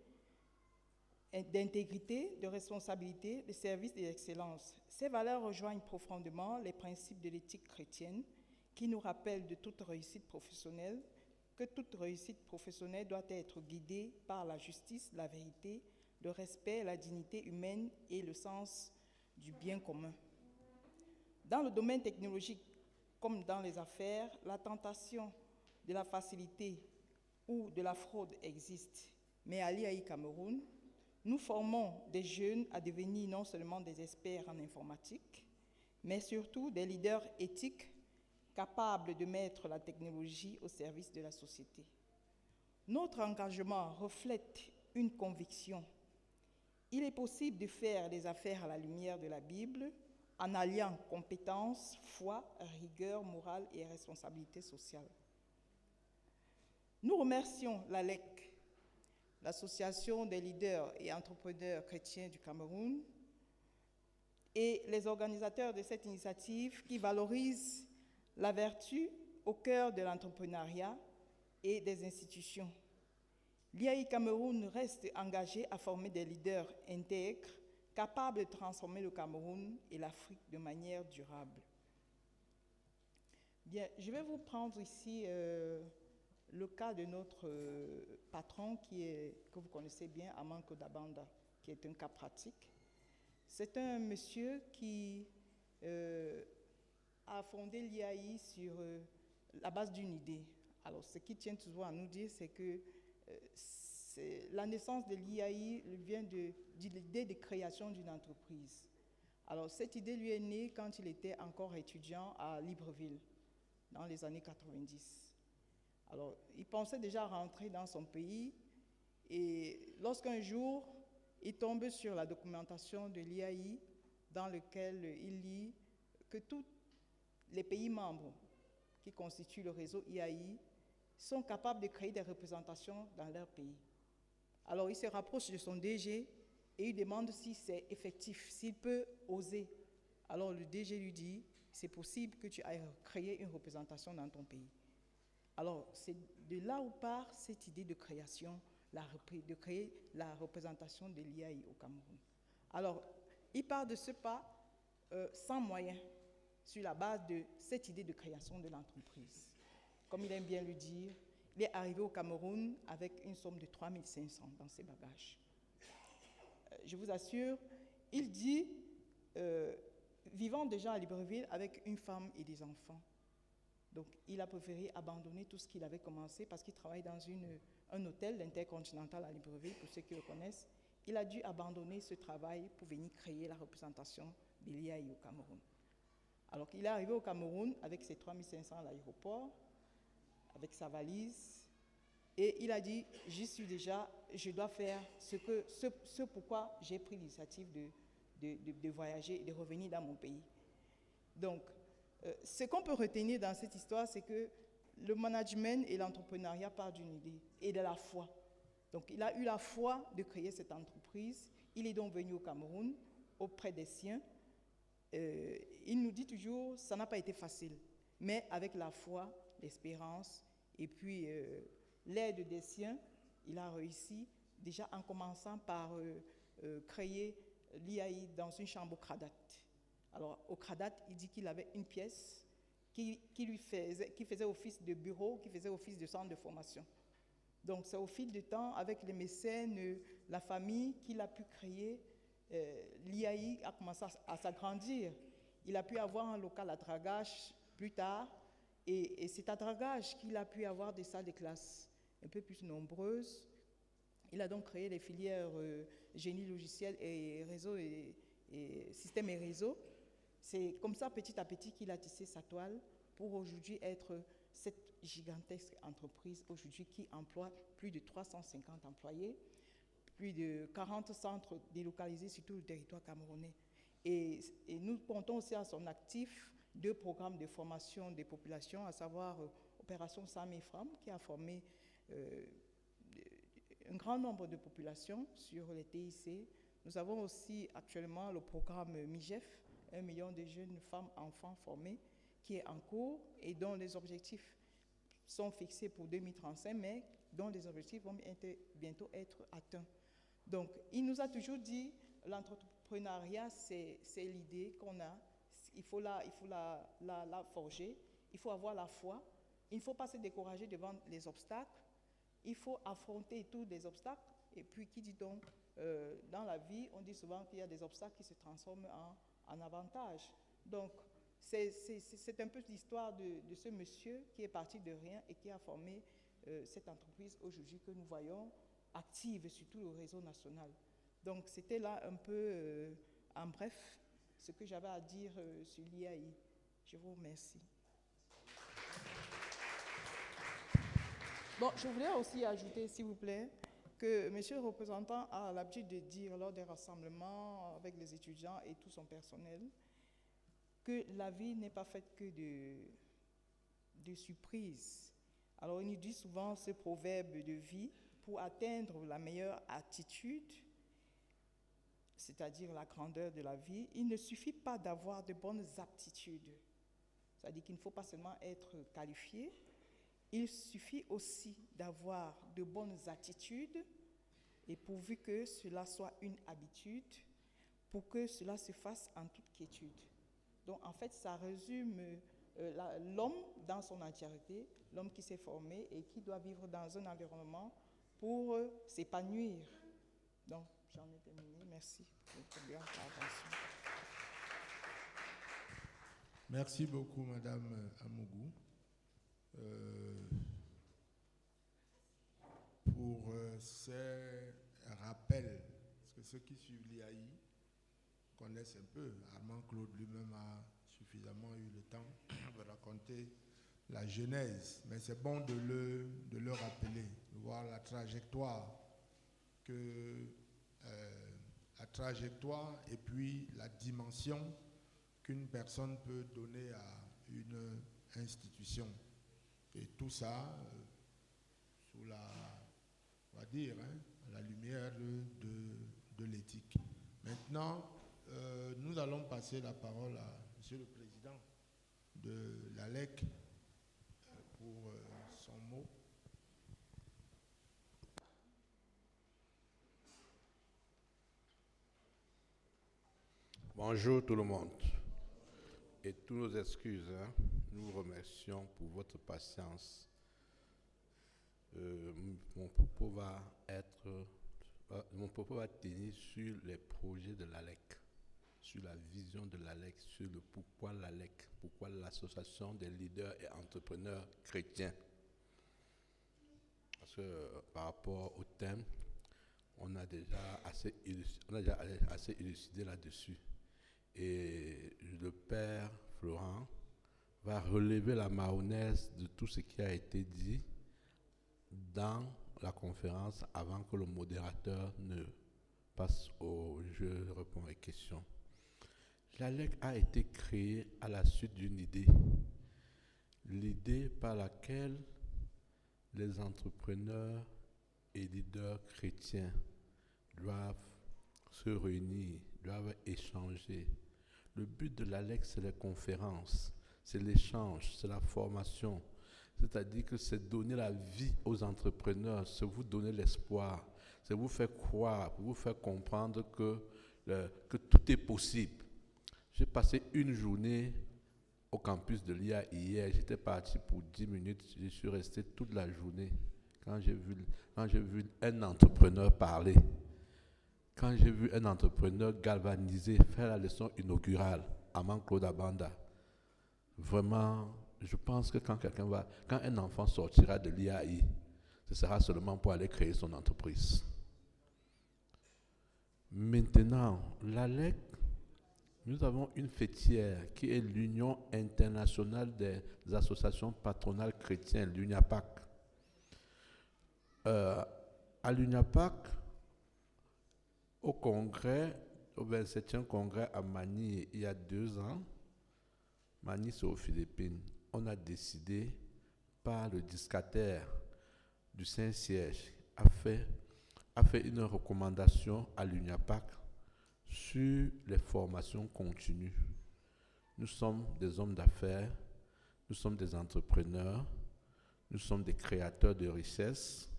d'intégrité, de responsabilité, de service et d'excellence. Ces valeurs rejoignent profondément les principes de l'éthique chrétienne qui nous rappellent de toute réussite professionnelle, que toute réussite professionnelle doit être guidée par la justice, la vérité, le respect, la dignité humaine et le sens du bien commun. Dans le domaine technologique, comme dans les affaires, la tentation de la facilité ou de la fraude existe. Mais à l'IAI Cameroun, nous formons des jeunes à devenir non seulement des experts en informatique, mais surtout des leaders éthiques capables de mettre la technologie au service de la société. Notre engagement reflète une conviction. Il est possible de faire des affaires à la lumière de la Bible en alliant compétences, foi, rigueur morale et responsabilité sociale. Nous remercions l'ALEC, l'Association des leaders et entrepreneurs chrétiens du Cameroun, et les organisateurs de cette initiative qui valorisent la vertu au cœur de l'entrepreneuriat et des institutions. L'IAI Cameroun reste engagé à former des leaders intègres, capables de transformer le Cameroun et l'Afrique de manière durable. Bien, je vais vous prendre ici le cas de notre patron que vous connaissez bien, Armand Claude Abanda, qui est un cas pratique. C'est un monsieur qui a fondé l'IAI sur la base d'une idée. Alors, ce qui tient toujours à nous dire, c'est que la naissance de l'IAI vient de l'idée de création d'une entreprise. Alors, cette idée lui est née quand il était encore étudiant à Libreville, dans les années 90. Alors, il pensait déjà rentrer dans son pays et lorsqu'un jour, il tombe sur la documentation de l'IAI dans lequel il lit que tous les pays membres qui constituent le réseau IAI sont capables de créer des représentations dans leur pays. Alors il se rapproche de son DG et il demande si c'est effectif, s'il peut oser. Alors le DG lui dit, c'est possible que tu ailles créer une représentation dans ton pays. Alors c'est de là où part cette idée de création, de créer la représentation de l'IAI au Cameroun. Alors il part de ce pas sans moyens, sur la base de cette idée de création de l'entreprise. Comme il aime bien le dire, il est arrivé au Cameroun avec une somme de 3 500 dans ses bagages. Je vous assure, il dit, vivant déjà à Libreville avec une femme et des enfants. Donc, il a préféré abandonner tout ce qu'il avait commencé parce qu'il travaille dans un hôtel, l'Intercontinental à Libreville, pour ceux qui le connaissent. Il a dû abandonner ce travail pour venir créer la représentation de l'IAI au Cameroun. Alors qu'il est arrivé au Cameroun avec ses 3 500 à l'aéroport, avec sa valise, et il a dit, j'y suis déjà, je dois faire ce pourquoi j'ai pris l'initiative de voyager et de revenir dans mon pays. Donc, ce qu'on peut retenir dans cette histoire, c'est que le management et l'entrepreneuriat partent d'une idée et de la foi. Donc, il a eu la foi de créer cette entreprise. Il est donc venu au Cameroun, auprès des siens. Il nous dit toujours, ça n'a pas été facile, mais avec la foi, l'espérance et puis l'aide des siens, il a réussi, déjà en commençant par créer l'IAI dans une chambre au Cradat. Alors, au Cradat, il dit qu'il avait une pièce qui faisait office de bureau, qui faisait office de centre de formation. Donc, c'est au fil du temps, avec les mécènes, la famille, qu'il a pu créer. L'IAI a commencé à s'agrandir. Il a pu avoir un local à Dragage plus tard, et c'est à Dragage qu'il a pu avoir des salles de classe un peu plus nombreuses. Il a donc créé les filières génie logiciel et réseau et système et réseau. C'est comme ça, petit à petit, qu'il a tissé sa toile pour aujourd'hui être cette gigantesque entreprise aujourd'hui qui emploie plus de 350 employés, plus de 40 centres délocalisés sur tout le territoire camerounais. Et nous comptons aussi à son actif 2 programmes de formation des populations, à savoir Opération Sam et Femmes, qui a formé un grand nombre de populations sur les TIC. Nous avons aussi actuellement le programme MIGEF, 1 million de jeunes femmes, enfants formés, qui est en cours et dont les objectifs sont fixés pour 2035, mais dont les objectifs vont bientôt être atteints. Donc, il nous a toujours dit, l'entrepreneuriat, c'est l'idée qu'on a. Il faut la forger, il faut avoir la foi, il ne faut pas se décourager devant les obstacles, il faut affronter tous les obstacles. Et puis, qui dit donc, dans la vie, on dit souvent qu'il y a des obstacles qui se transforment en avantages. Donc, c'est un peu l'histoire de ce monsieur qui est parti de rien et qui a formé cette entreprise aujourd'hui que nous voyons active sur tout le réseau national. Donc, c'était là un peu, en bref, ce que j'avais à dire sur l'IAI. Je vous remercie. Bon, je voulais aussi ajouter, s'il vous plaît, que monsieur le représentant a l'habitude de dire lors des rassemblements avec les étudiants et tout son personnel que la vie n'est pas faite que de surprises. Alors, il nous dit souvent ce proverbe de vie: pour atteindre la meilleure attitude, c'est-à-dire la grandeur de la vie, il ne suffit pas d'avoir de bonnes aptitudes. C'est-à-dire qu'il ne faut pas seulement être qualifié, il suffit aussi d'avoir de bonnes attitudes, et pourvu que cela soit une habitude, pour que cela se fasse en toute quiétude. Donc, en fait, ça résume l'homme dans son entièreté, l'homme qui s'est formé et qui doit vivre dans un environnement pour s'épanouir. Donc, j'en ai terminé. Merci pour votre bien attention. Merci beaucoup, Madame Amougou, pour ces rappels. Parce que ceux qui suivent l'IAI connaissent un peu. Armand Claude lui-même a suffisamment eu le temps de raconter la genèse. Mais c'est bon de le rappeler, de voir la trajectoire que la trajectoire et puis la dimension qu'une personne peut donner à une institution. Et tout ça sous la, on va dire, la lumière de l'éthique. Maintenant, nous allons passer la parole à Monsieur le Président de l'ALEC pour son mot. Bonjour tout le monde et tous nos excuses. Nous vous remercions pour votre patience. Mon propos va tenir sur les projets de l'ALEC, sur la vision de l'ALEC, sur le pourquoi l'ALEC, pourquoi l'association des leaders et entrepreneurs chrétiens. Parce que par rapport au thème, on a déjà assez élucidé là-dessus. Et le Père Florent va relever la mayonnaise de tout ce qui a été dit dans la conférence avant que le modérateur ne passe au jeu de réponses et questions. L'ALEC a été créée à la suite d'une idée. L'idée par laquelle les entrepreneurs et leaders chrétiens doivent se réunir, doivent échanger. Le but de l'ALEC, c'est les conférences, c'est l'échange, c'est la formation. C'est-à-dire que c'est donner la vie aux entrepreneurs, c'est vous donner l'espoir, c'est vous faire croire, vous faire comprendre que tout est possible. J'ai passé une journée au campus de l'IA hier, j'étais parti pour 10 minutes, je suis resté toute la journée quand j'ai vu un entrepreneur parler. Quand j'ai vu un entrepreneur galvanisé faire la leçon inaugurale à Claude Abanda, vraiment, je pense que quand un enfant sortira de l'IAI, ce sera seulement pour aller créer son entreprise. Maintenant, l'ALEC, nous avons une fêtière qui est l'Union internationale des associations patronales chrétiennes, l'UNIAPAC. À l'UNIAPAC, au 27e congrès à Manille, il y a 2 ans, Manille c'est aux Philippines, on a décidé par le discataire du Saint-Siège, a fait une recommandation à l'UNIAPAC sur les formations continues. Nous sommes des hommes d'affaires, nous sommes des entrepreneurs, nous sommes des créateurs de richesses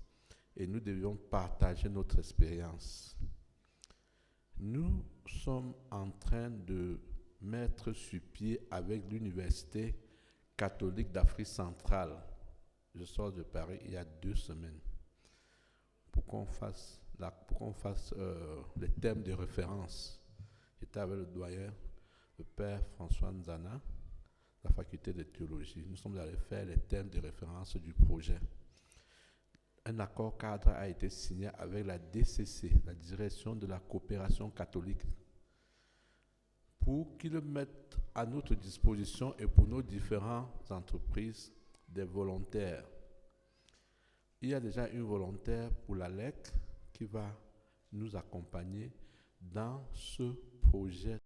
et nous devions partager notre expérience. Nous sommes en train de mettre sur pied avec l'Université catholique d'Afrique centrale. Je sors de Paris il y a 2 semaines pour qu'on fasse les thèmes de référence. J'étais avec le doyen, le père François Nzana, la faculté de théologie. Nous sommes allés faire les thèmes de référence du projet. Un accord cadre a été signé avec la DCC, la Direction de la coopération catholique, pour qu'ils mettent à notre disposition et pour nos différentes entreprises des volontaires. Il y a déjà une volontaire pour l'ALEC qui va nous accompagner dans ce projet